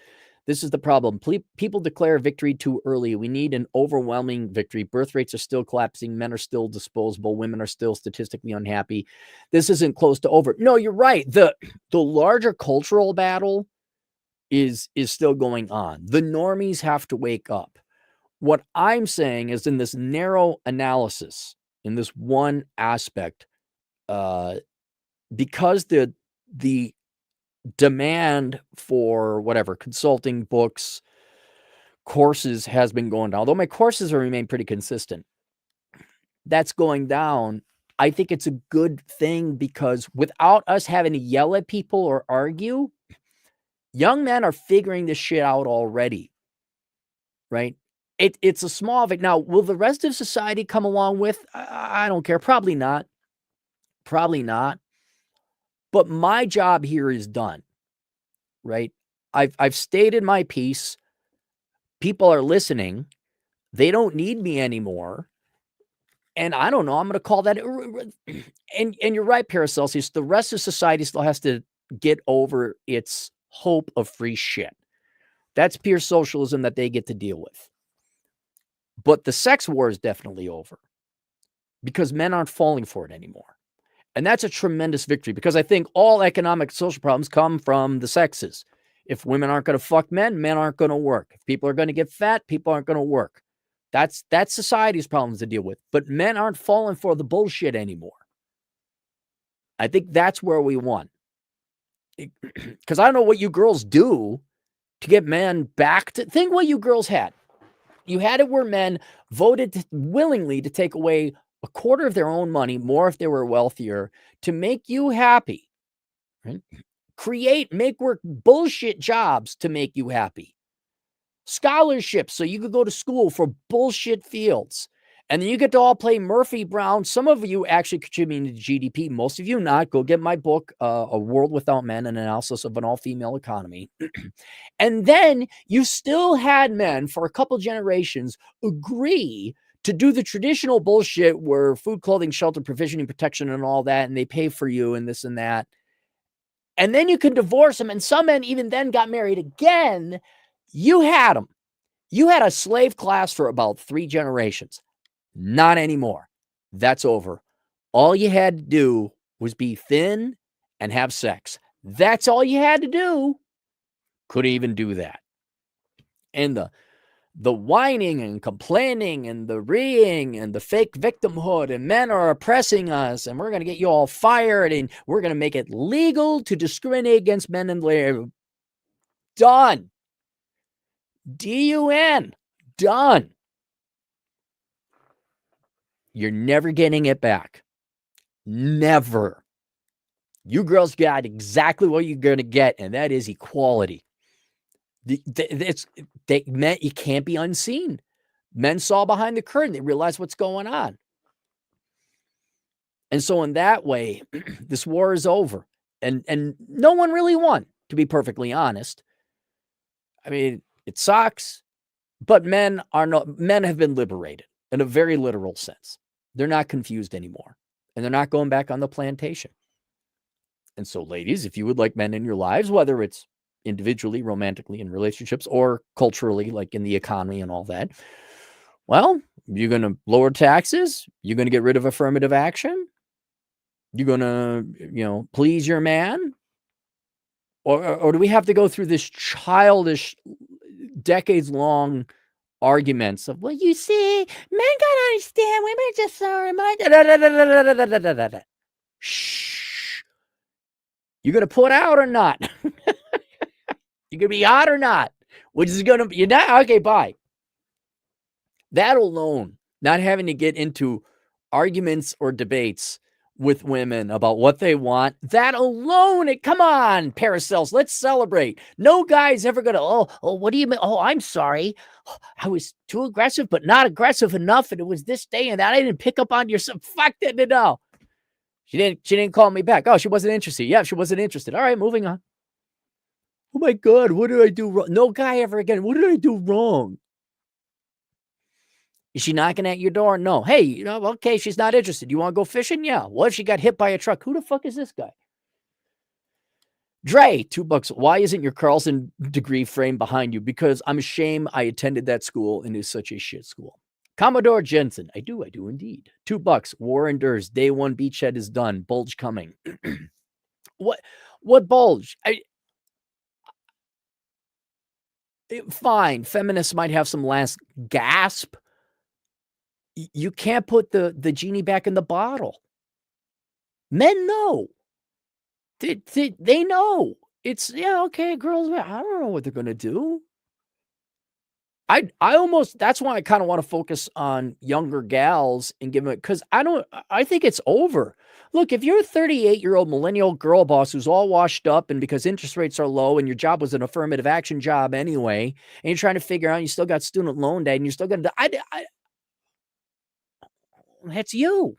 Speaker 1: This is the problem. People declare victory too early. We need an overwhelming victory. Birth rates are still collapsing. Men are still disposable. Women are still statistically unhappy. This isn't close to over. No, you're right. The larger cultural battle is still going on. The normies have to wake up. What I'm saying is in this narrow analysis, in this one aspect, because the demand for whatever consulting, books, courses has been going down. Although my courses have remained pretty consistent, that's going down. I think it's a good thing because without us having to yell at people or argue, young men are figuring this shit out already, right? It's a small of it. Now, will the rest of society come along with? I don't care. Probably not. Probably not. But my job here is done, right? I've stated my piece. People are listening. They don't need me anymore. And I don't know. I'm going to call that. And you're right, Paracelsus. The rest of society still has to get over its hope of free shit. That's pure socialism that they get to deal with. But the sex war is definitely over because men aren't falling for it anymore. And that's a tremendous victory because I think all economic and social problems come from the sexes. If women aren't going to fuck men, men aren't going to work. If people are going to get fat, people aren't going to work. That's society's problems to deal with. But men aren't falling for the bullshit anymore. I think that's where we won. Because I don't know what you girls do to get men back to think what you girls had. You had it where men voted willingly to take away a quarter of their own money, more if they were wealthier, to make you happy. Right? Make work bullshit jobs to make you happy. Scholarships so you could go to school for bullshit fields. And then you get to all play Murphy Brown. Some of you actually contributing to GDP. Most of you not. Go get my book, A World Without Men, an analysis of an all-female economy. And then you still had men for a couple generations agree to do the traditional bullshit where food, clothing, shelter, provisioning, protection, and all that, and they pay for you and this and that. And then you can divorce them. And some men even then got married again. You had them. You had a slave class for about 3 generations. Not anymore. That's over. All you had to do was be thin and have sex. That's all you had to do. Couldn't even do that. And the whining and complaining and the reeing and the fake victimhood and men are oppressing us and we're going to get you all fired and we're going to make it legal to discriminate against men and labor. Done. D-U-N. Done. You're never getting it back. Never. You girls got exactly what you're going to get, and that is equality. Men, you can't be unseen. Men saw behind the curtain. They realized what's going on. And so in that way, this war is over. And no one really won, to be perfectly honest. I mean, it sucks, but men have been liberated in a very literal sense. They're not confused anymore, and they're not going back on the plantation. And so, ladies, if you would like men in your lives, whether it's individually, romantically, in relationships, or culturally, like in the economy and all that, well, you're going to lower taxes. You're going to get rid of affirmative action. You're going to, please your man. Or do we have to go through this childish, decades-long arguments of, well, you see, men gotta understand, women are just so reminded. Shh. You gonna put out or not? You gonna be hot or not? Which is gonna be, you're not? Okay, bye. That alone, not having to get into arguments or debates with women about what they want, that alone, come on, Paracels, let's celebrate. No guy's ever going to, oh, what do you mean? Oh, I'm sorry. I was too aggressive, but not aggressive enough. And it was this day and that. I didn't pick up on your, fuck that, no. She didn't call me back. Oh, she wasn't interested. Yeah, she wasn't interested. All right, moving on. Oh my God, what did I do wrong? No guy ever again. What did I do wrong? Is she knocking at your door? No. Hey, okay, she's not interested. You want to go fishing? Yeah. What if she got hit by a truck? Who the fuck is this guy? Dre, $2. Why isn't your Carlson degree framed behind you? Because I'm ashamed I attended that school and it's such a shit school. Commodore Jensen. I do indeed. $2. War endures. Day one beachhead is done. Bulge coming. What bulge? Fine. Feminists might have some last gasp. You can't put the genie back in the bottle. Men know. They know. It's, okay, girls, I don't know what they're going to do. That's why I kind of want to focus on younger gals and give them, because I think it's over. Look, if you're a 38-year-old millennial girl boss who's all washed up and because interest rates are low and your job was an affirmative action job anyway, and you're trying to figure out, you still got student loan debt and you're still going to, that's you.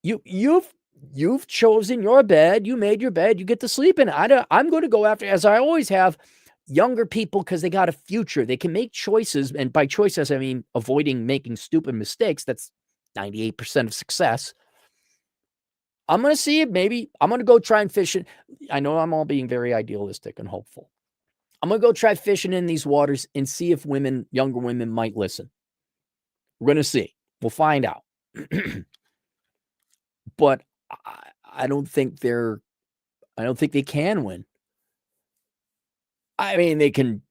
Speaker 1: You've chosen your bed. You made your bed. You get to sleep in it. I'm going to go after, as I always have, younger people because they got a future. They can make choices. And by choices, I mean avoiding making stupid mistakes. That's 98% of success. I'm going to see it. Maybe I'm going to go try and fish it. I know I'm all being very idealistic and hopeful. I'm going to go try fishing in these waters and see if younger women might listen. We're going to see. We'll find out. but I don't think they can win. I mean,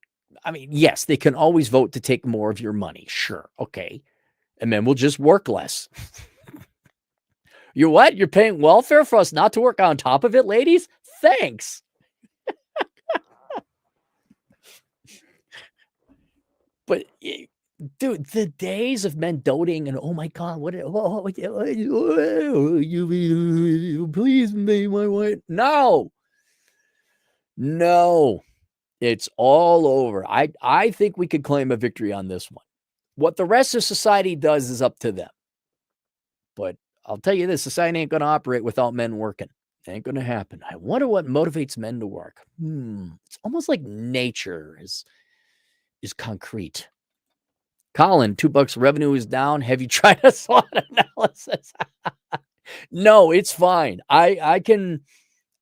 Speaker 1: yes, they can always vote to take more of your money. Sure. Okay. And then we'll just work less. You're what? You're paying welfare for us not to work on top of it, ladies? Thanks. But dude, the days of men doting and, oh my God, you please be my wife. No, it's all over. I think we could claim a victory on this one. What the rest of society does is up to them. But I'll tell you this, society ain't going to operate without men working. It ain't going to happen. I wonder what motivates men to work. It's almost like nature is concrete. Colin, $2 revenue is down. Have you tried a SWOT analysis? No, it's fine. I can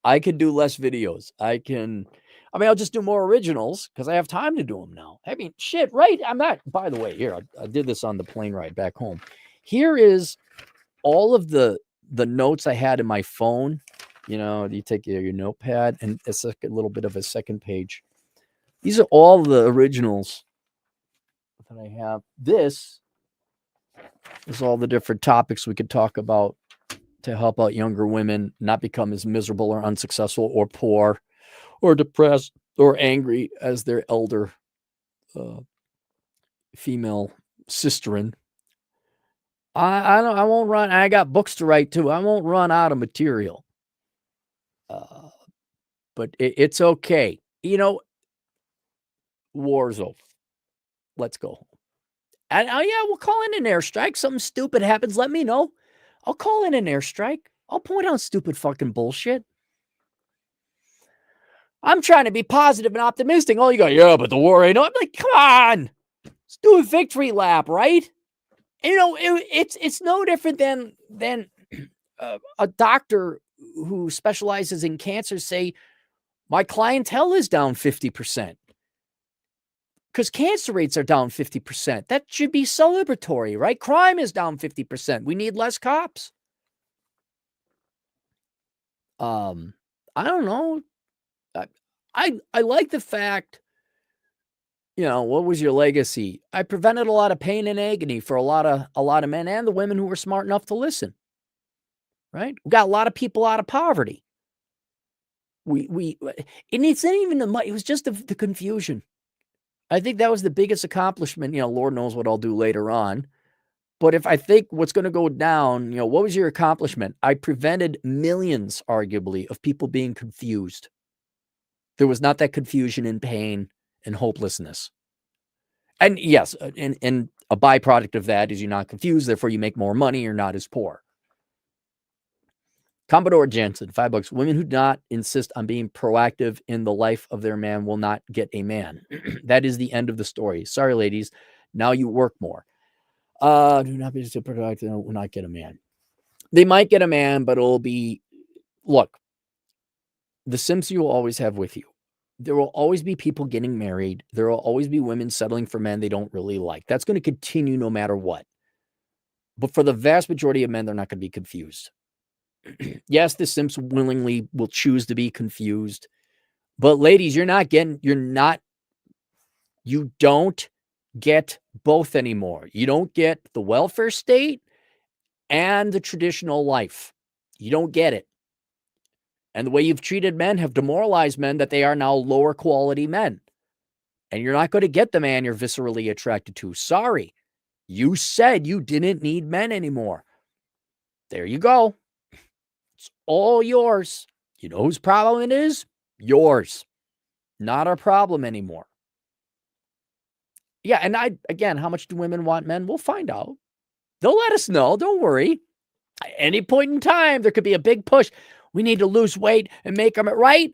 Speaker 1: do less videos. I'll just do more originals because I have time to do them now. I mean, shit, right? By the way, here, I did this on the plane ride back home. Here is all of the notes I had in my phone. You take your notepad and it's like a little bit of a second page. These are all the originals that I have. This is all the different topics we could talk about to help out younger women not become as miserable or unsuccessful or poor or depressed or angry as their elder female sisterin. I won't run. I got books to write too. I won't run out of material. But it's okay. War's over. Let's go home. And we'll call in an airstrike. Something stupid happens. Let me know. I'll call in an airstrike. I'll point out stupid fucking bullshit. I'm trying to be positive and optimistic. Oh, you go, yeah, but the war ain't. I'm like, come on. Let's do a victory lap, right? And, it's no different than a doctor who specializes in cancer say, my clientele is down 50%. Because cancer rates are down 50%. That should be celebratory, right? Crime is down 50%. We need less cops. I don't know. I like the fact, what was your legacy? I prevented a lot of pain and agony for a lot of men and the women who were smart enough to listen. Right? We got a lot of people out of poverty. And it's not even it was just the confusion. I think that was the biggest accomplishment. Lord knows what I'll do later on. But if I think what's going to go down, what was your accomplishment? I prevented millions, arguably, of people being confused. There was not that confusion and pain and hopelessness. And yes, and a byproduct of that is you're not confused, therefore you make more money, you're not as poor. Commodore Jensen, $5. Women who do not insist on being proactive in the life of their man will not get a man. That is the end of the story. Sorry, ladies. Now you work more. Do not be so proactive, will not get a man. They might get a man, but it'll be, look, the Sims you will always have with you. There will always be people getting married. There will always be women settling for men they don't really like. That's going to continue no matter what. But for the vast majority of men, they're not going to be confused. Yes, the Sims willingly will choose to be confused. But ladies, you don't get both anymore. You don't get the welfare state and the traditional life. You don't get it. And the way you've treated men have demoralized men that they are now lower quality men. And you're not going to get the man you're viscerally attracted to. Sorry. You said you didn't need men anymore. There you go. It's all yours. You know whose problem it is? Yours. Not our problem anymore. Yeah, and again, how much do women want men? We'll find out. They'll let us know. Don't worry. At any point in time, there could be a big push. We need to lose weight and make them right.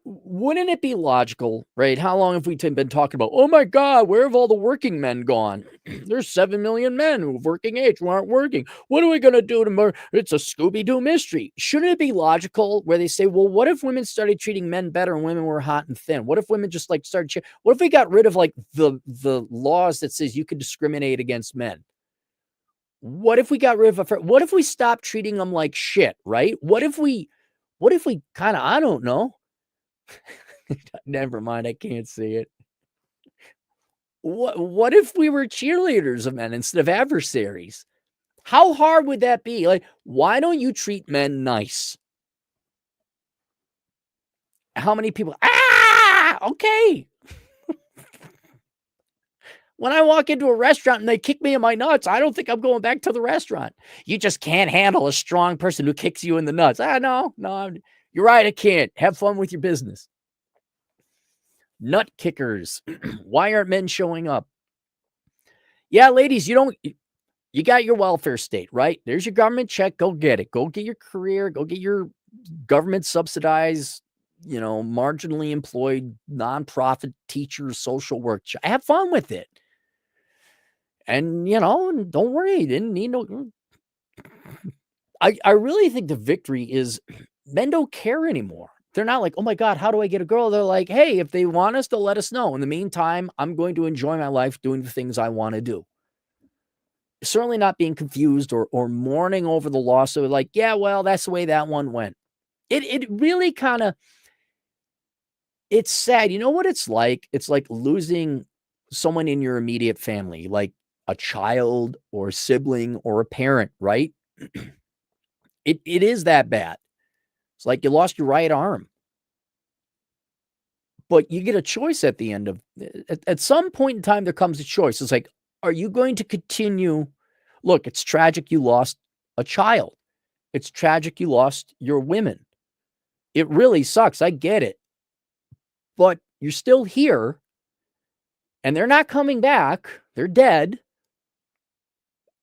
Speaker 1: Wouldn't it be logical, right? How long have we been talking about, oh my God, where have all the working men gone? There's 7 million men who have working age who aren't working. What are we going to do tomorrow? It's a Scooby-Doo mystery. Shouldn't it be logical where they say, well, what if women started treating men better and women were hot and thin? What if women just started, what if we got rid of the laws that says you can discriminate against men? What if we got rid of what if we stopped treating them like shit, right? What if we kind of, I don't know. Never mind, I can't see it. What if we were cheerleaders of men instead of adversaries? How hard would that be? Like, why don't you treat men nice? How many people? Okay. When I walk into a restaurant and they kick me in my nuts, I don't think I'm going back to the restaurant. You just can't handle a strong person who kicks you in the nuts. No, you're right. I can't. Have fun with your business. Nut kickers. Why aren't men showing up? Yeah, ladies, you got your welfare state, right? There's your government check. Go get it. Go get your career. Go get your government subsidized, marginally employed nonprofit teachers, social work. Have fun with it. And, don't worry. You didn't need no. I really think the victory is men don't care anymore. They're not like, oh my God, how do I get a girl? They're like, hey, if they want us, they'll let us know. In the meantime, I'm going to enjoy my life doing the things I want to do. Certainly not being confused or mourning over the loss of like, yeah, well, that's the way that one went. It really kind of, it's sad. You know what it's like? It's like losing someone in your immediate family, like a child or a sibling or a parent, right? It is that bad. It's like you lost your right arm. But you get a choice at the end of at some point in time, there comes a choice. It's like, are you going to continue? Look, it's tragic you lost a child. It's tragic you lost your women. It really sucks. I get it. But you're still here and they're not coming back. They're dead.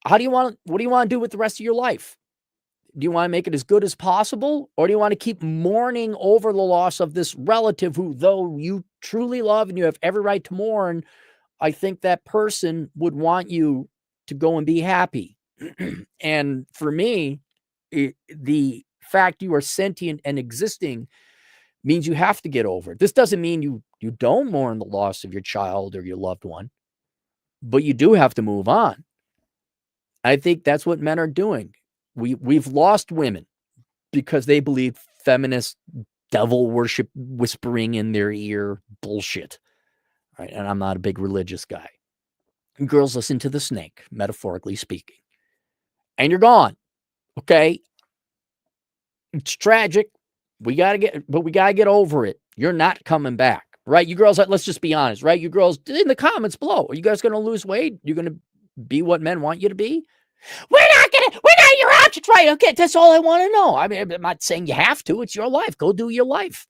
Speaker 1: What do you want to do with the rest of your life? Do you want to make it as good as possible? Or do you want to keep mourning over the loss of this relative who, though you truly love and you have every right to mourn, I think that person would want you to go and be happy. And for me, the fact you are sentient and existing means you have to get over it. This doesn't mean you don't mourn the loss of your child or your loved one, but you do have to move on. I think that's what men are doing. We've lost women because they believe feminist devil worship whispering in their ear bullshit. Right? And I'm not a big religious guy. And girls listen to the snake, metaphorically speaking. And you're gone. Okay. It's tragic. We gotta get over it. You're not coming back. Right? You girls, let's just be honest, right? You girls in the comments below. Are you guys gonna lose weight? You're gonna be what men want you to be? We're not your options, right? Okay, that's all I want to know. I mean, I'm not saying you have to. It's your life. Go do your life.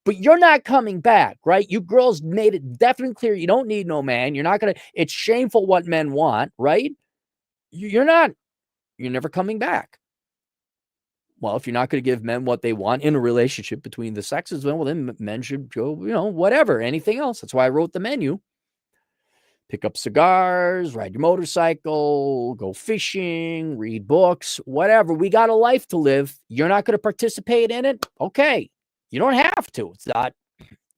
Speaker 1: But you're not coming back, right? You girls made it definitely clear you don't need no man. You're not going to, it's shameful what men want, right? You're never coming back. Well, if you're not going to give men what they want in a relationship between the sexes, well, then men should go, whatever, anything else. That's why I wrote the menu. Pick up cigars, ride your motorcycle, go fishing, read books, whatever. We got a life to live. You're not going to participate in it? Okay. You don't have to. It's not,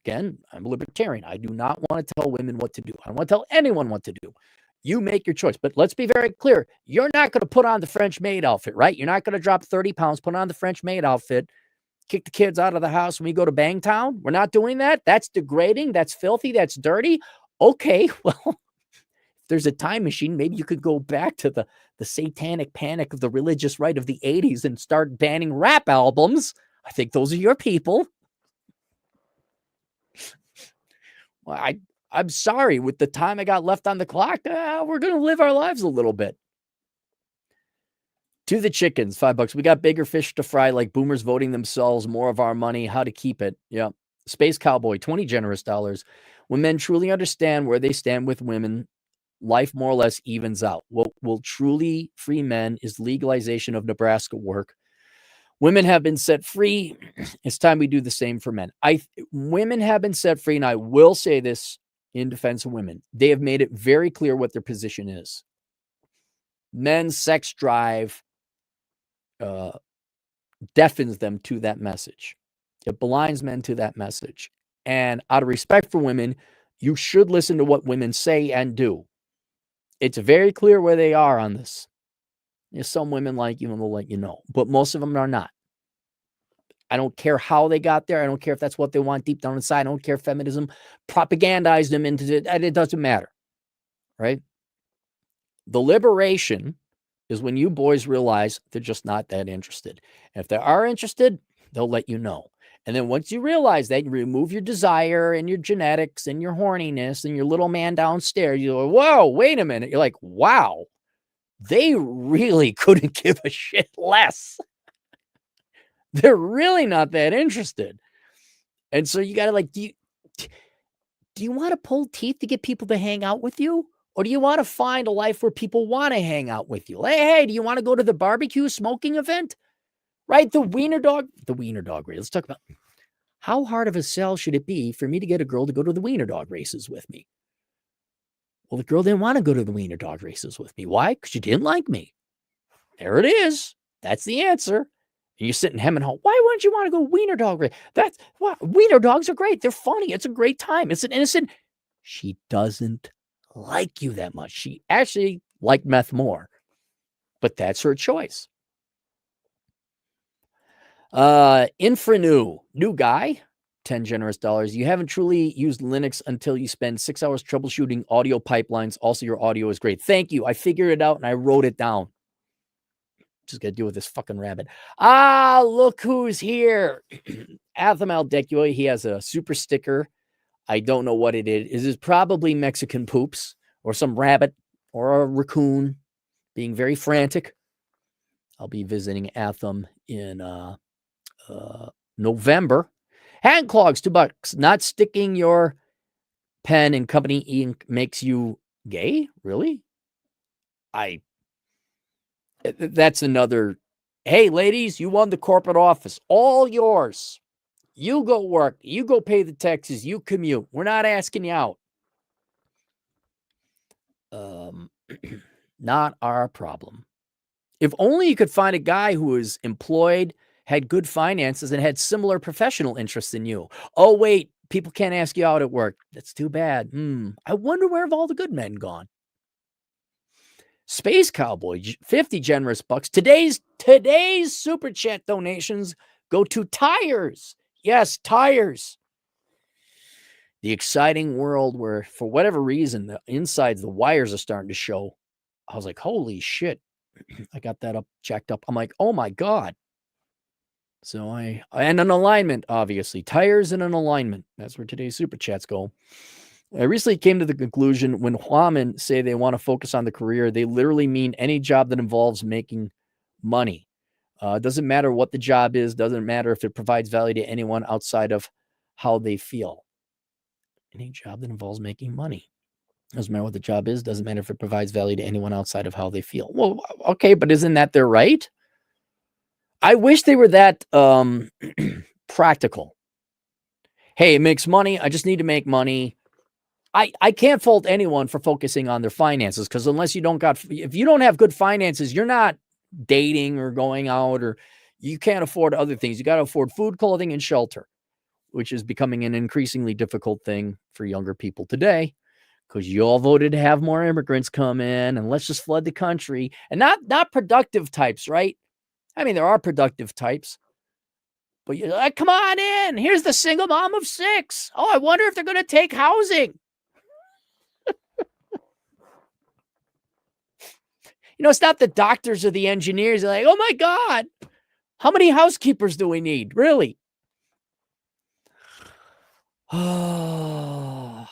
Speaker 1: again, I'm a libertarian. I do not want to tell women what to do. I don't want to tell anyone what to do. You make your choice. But let's be very clear. You're not going to put on the French maid outfit, right? You're not going to drop 30 pounds, put on the French maid outfit, kick the kids out of the house when we go to Bangtown. We're not doing that. That's degrading. That's filthy. That's dirty. Okay, well, if there's a time machine, maybe you could go back to the satanic panic of the religious right of the 80s and start banning rap albums. I think those are your people. Well, I'm sorry. With the time I got left on the clock, we're going to live our lives a little bit. To the chickens, $5. We got bigger fish to fry, like boomers voting themselves more of our money, how to keep it. Yeah. Space Cowboy, 20 generous dollars. When men truly understand where they stand with women, life more or less evens out. What will truly free men is legalization of Nebraska work. Women have been set free. It's time we do the same for men. Women have been set free, and I will say this in defense of women. They have made it very clear what their position is. Men's sex drive deafens them to that message. It blinds men to that message. And out of respect for women, you should listen to what women say and do. It's very clear where they are on this. Some women like you and they'll let you know, but most of them are not. I don't care how they got there. I don't care if that's what they want deep down inside. I don't care if feminism propagandized them into it. It doesn't matter, right? The liberation is when you boys realize they're just not that interested. And if they are interested, they'll let you know. And then once you realize that, you remove your desire and your genetics and your horniness and your little man downstairs. You go, whoa, wait a minute. You're like, wow, they really couldn't give a shit less. They're really not that interested. And so you got to like, do you want to pull teeth to get people to hang out with you? Or do you want to find a life where people want to hang out with you? Hey, do you want to go to the barbecue smoking event? Right? The wiener dog race. Let's talk about how hard of a sell should it be for me to get a girl to go to the wiener dog races with me? Well, the girl didn't want to go to the wiener dog races with me. Why? Because she didn't like me. There it is. That's the answer. And you sit in hem and haw. Why wouldn't you want to go wiener dog race? That's what wiener dogs are great. They're funny. It's a great time. It's an innocent. She doesn't like you that much. She actually liked meth more, but that's her choice. Infranew, new guy, 10 generous dollars. You haven't truly used Linux until you spend 6 hours troubleshooting audio pipelines. Also, your audio is great. Thank you. I figured it out and I wrote it down. Just got to deal with this fucking rabbit. Look who's here. Atham Aldecua. He has a super sticker. I don't know what it is. It is probably Mexican poops or some rabbit or a raccoon being very frantic. I'll be visiting Atham in November. Hand clogs, $2. Not sticking your pen in company ink makes you gay? Really? That's another. Hey, ladies, you won the corporate office. All yours. You go work. You go pay the taxes. You commute. We're not asking you out. Not our problem. If only you could find a guy who was employed, had good finances, and had similar professional interests than you. Oh, wait, people can't ask you out at work. That's too bad. I wonder where have all the good men gone? Space Cowboy, 50 generous bucks. Today's super chat donations go to tires. Yes, tires. The exciting world where, for whatever reason, the insides, the wires are starting to show. I was like, holy shit. I got that up, checked up. I'm like, oh my God. So and an alignment, obviously. Tires and an alignment. That's where today's super chats go. I recently came to the conclusion when women say they want to focus on the career, they literally mean any job that involves making money. Doesn't matter what the job is. Doesn't matter if it provides value to anyone outside of how they feel. Any job that involves making money. Doesn't matter what the job is. Doesn't matter if it provides value to anyone outside of how they feel. Well, okay, but isn't that their right? I wish they were that practical. Hey, it makes money. I just need to make money. I can't fault anyone for focusing on their finances because if you don't have good finances, you're not dating or going out, or you can't afford other things. You got to afford food, clothing, and shelter, which is becoming an increasingly difficult thing for younger people today because you all voted to have more immigrants come in and let's just flood the country, and not productive types, right? I mean, there are productive types, but you're like, come on in. Here's the single mom of 6. Oh, I wonder if they're going to take housing. It's not the doctors or the engineers. They're like, oh my God, how many housekeepers do we need? Really? Doesn't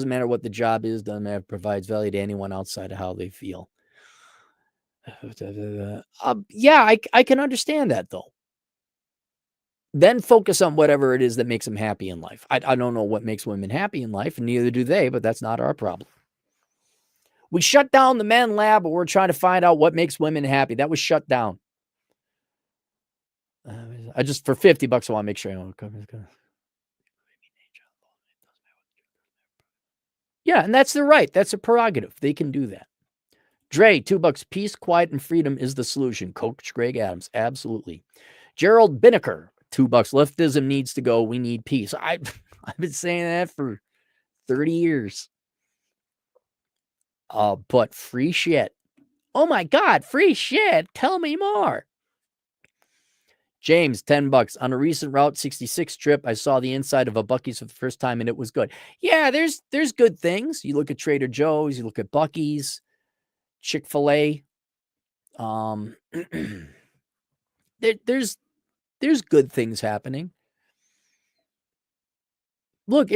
Speaker 1: matter what the job is. Doesn't matter if it provides value to anyone outside of how they feel. Yeah, I can understand that though. Then focus on whatever it is that makes them happy in life. I don't know what makes women happy in life, and neither do they, but that's not our problem. We shut down the men lab, but we're trying to find out what makes women happy. That was shut down. I just, for $50, I want to make sure I don't come. Yeah, and that's their right. That's a prerogative. They can do that. Dre, $2. Peace, quiet, and freedom is the solution. Coach Greg Adams. Absolutely. Gerald Binnicker, $2. Leftism needs to go. We need peace. I've been saying that for 30 years. But free shit. Oh my God, free shit. Tell me more. James, $10. On a recent Route 66 trip, I saw the inside of a Buc-ee's for the first time and it was good. Yeah, there's good things. You look at Trader Joe's, you look at Buc-ee's, Chick-fil-A. There's good things happening. Look,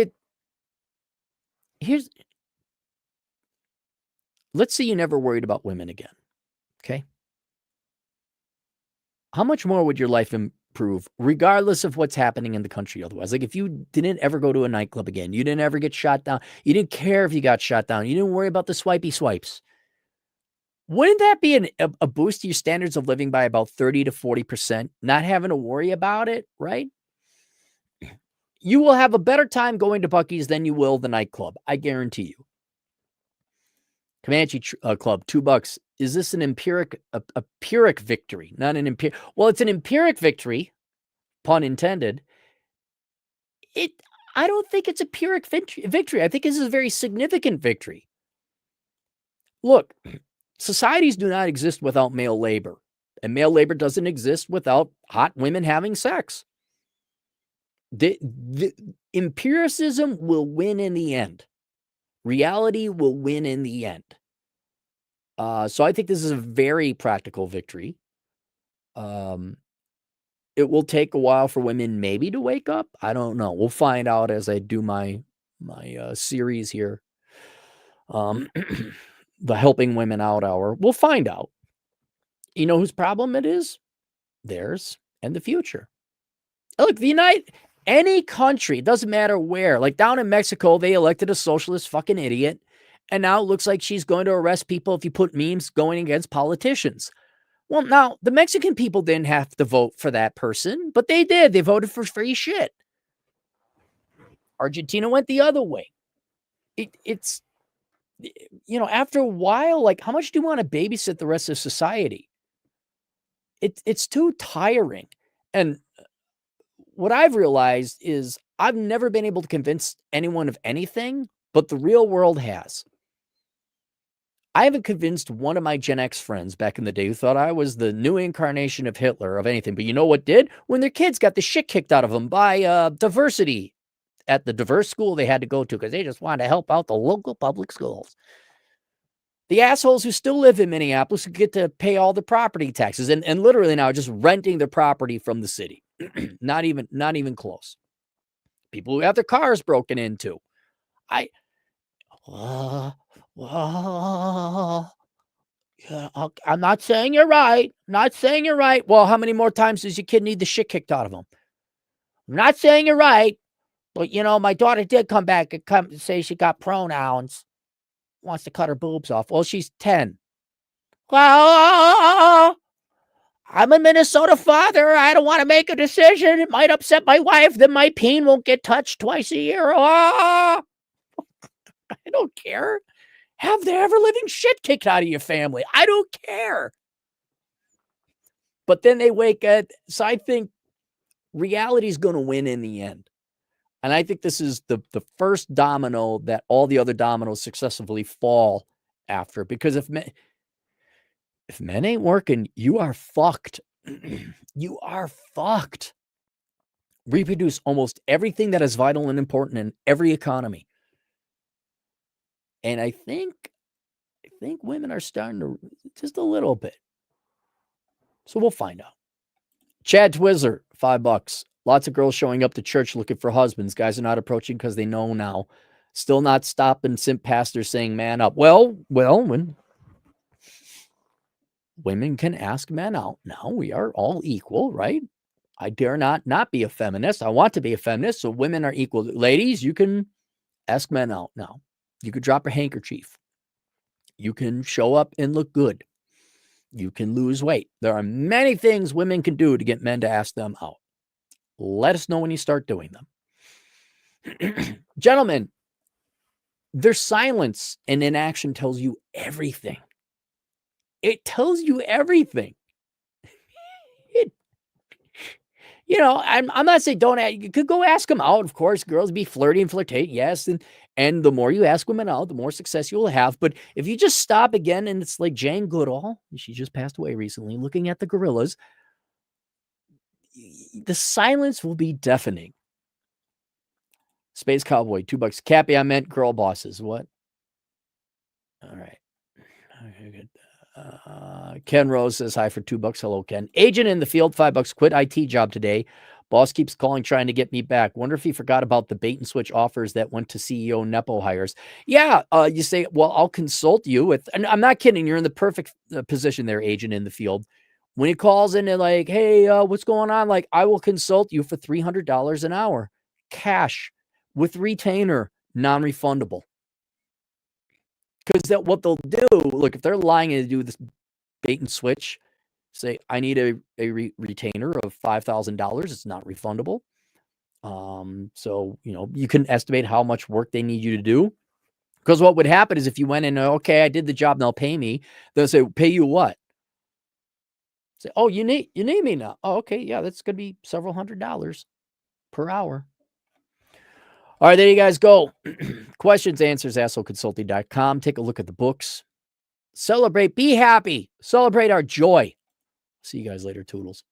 Speaker 1: let's say you never worried about women again. Okay. How much more would your life improve regardless of what's happening in the country otherwise? Like if you didn't ever go to a nightclub again, you didn't ever get shot down, you didn't care if you got shot down, you didn't worry about the swipey swipes. Wouldn't that be a boost to your standards of living by about 30 to 40%, not having to worry about it, right? You will have a better time going to Buc-ee's than you will the nightclub. I guarantee you. Comanche Club, $2. Is this an empiric victory? Not an empiric. Well, it's an empiric victory, pun intended. I don't think it's a pyrrhic victory. I think this is a very significant victory. Look, societies do not exist without male labor, and male labor doesn't exist without hot women having sex. The empiricism will win in the end. Reality will win in the end. So I think this is a very practical victory. It will take a while for women maybe to wake up. I don't know. We'll find out as I do my series here. The Helping Women Out Hour. We'll find out. You know whose problem it is? Theirs and the future. Look, any country, doesn't matter where, like down in Mexico, they elected a socialist fucking idiot. And now it looks like she's going to arrest people if you put memes going against politicians. Well, now, the Mexican people didn't have to vote for that person, but they did. They voted for free shit. Argentina went the other way. It's, after a while, like, how much do you want to babysit the rest of society? It's too tiring. And what I've realized is I've never been able to convince anyone of anything, but the real world has. I haven't convinced one of my Gen X friends back in the day who thought I was the new incarnation of Hitler of anything. But you know what did? When their kids got the shit kicked out of them by diversity at the diverse school they had to go to because they just wanted to help out the local public schools. The assholes who still live in Minneapolis who get to pay all the property taxes and literally now just renting their property from the city. Not even close. People who have their cars broken into. I'm not saying you're right. Not saying you're right. Well, how many more times does your kid need the shit kicked out of him? I'm not saying you're right. But, my daughter did come back and say she got pronouns. Wants to cut her boobs off. Well, she's 10. Well, I'm a Minnesota father. I don't want to make a decision. It might upset my wife. Then my peen won't get touched twice a year. I don't care. Have the ever-living shit kicked out of your family. I don't care. But then they wake up. So I think reality is going to win in the end. And I think this is the first domino that all the other dominoes successively fall after. Because if men ain't working, you are fucked. You are fucked. Reproduce almost everything that is vital and important in every economy. And I think women are starting to just a little bit. So we'll find out. Chad Twizzler, $5. Lots of girls showing up to church looking for husbands. Guys are not approaching because they know now. Still not stopping simp pastors saying man up. Well, when women can ask men out now, we are all equal, right? I dare not be a feminist. I want to be a feminist, so women are equal. Ladies, you can ask men out now. You could drop a handkerchief. You can show up and look good. You can lose weight. There are many things women can do to get men to ask them out. Let us know when you start doing them. Gentlemen, their silence and inaction tells you everything. It tells you everything. I'm not saying don't you could go ask them out. Of course, girls be flirty and flirtate. Yes. And the more you ask women out, the more success you will have. But if you just stop again and it's like Jane Goodall, she just passed away recently, looking at the gorillas, the silence will be deafening. Space Cowboy, $2. Cappy, I meant girl bosses. What? All right. Okay, good. Ken Rose says hi for $2. Hello, Ken. Agent in the field, $5. Quit IT job today. Boss keeps calling, trying to get me back. Wonder if he forgot about the bait and switch offers that went to CEO Nepo hires. Yeah, you say, well, I'll consult you with, and I'm not kidding. You're in the perfect position there, agent in the field. When he calls in and like, hey, what's going on? Like, I will consult you for $300 an hour, cash with retainer, non-refundable. Because that what they'll do, look, if they're lying and do this bait and switch, say, I need a retainer of $5,000. It's not refundable. So, you can estimate how much work they need you to do. Because what would happen is if you went in, okay, I did the job, they'll pay me. They'll say, pay you what? Say, oh, you need me now. Oh, okay. Yeah, that's going to be several $100s per hour. All right, there you guys go. Questions, answers, assholeconsulting.com. Take a look at the books. Celebrate, be happy, celebrate our joy. See you guys later, Toodles.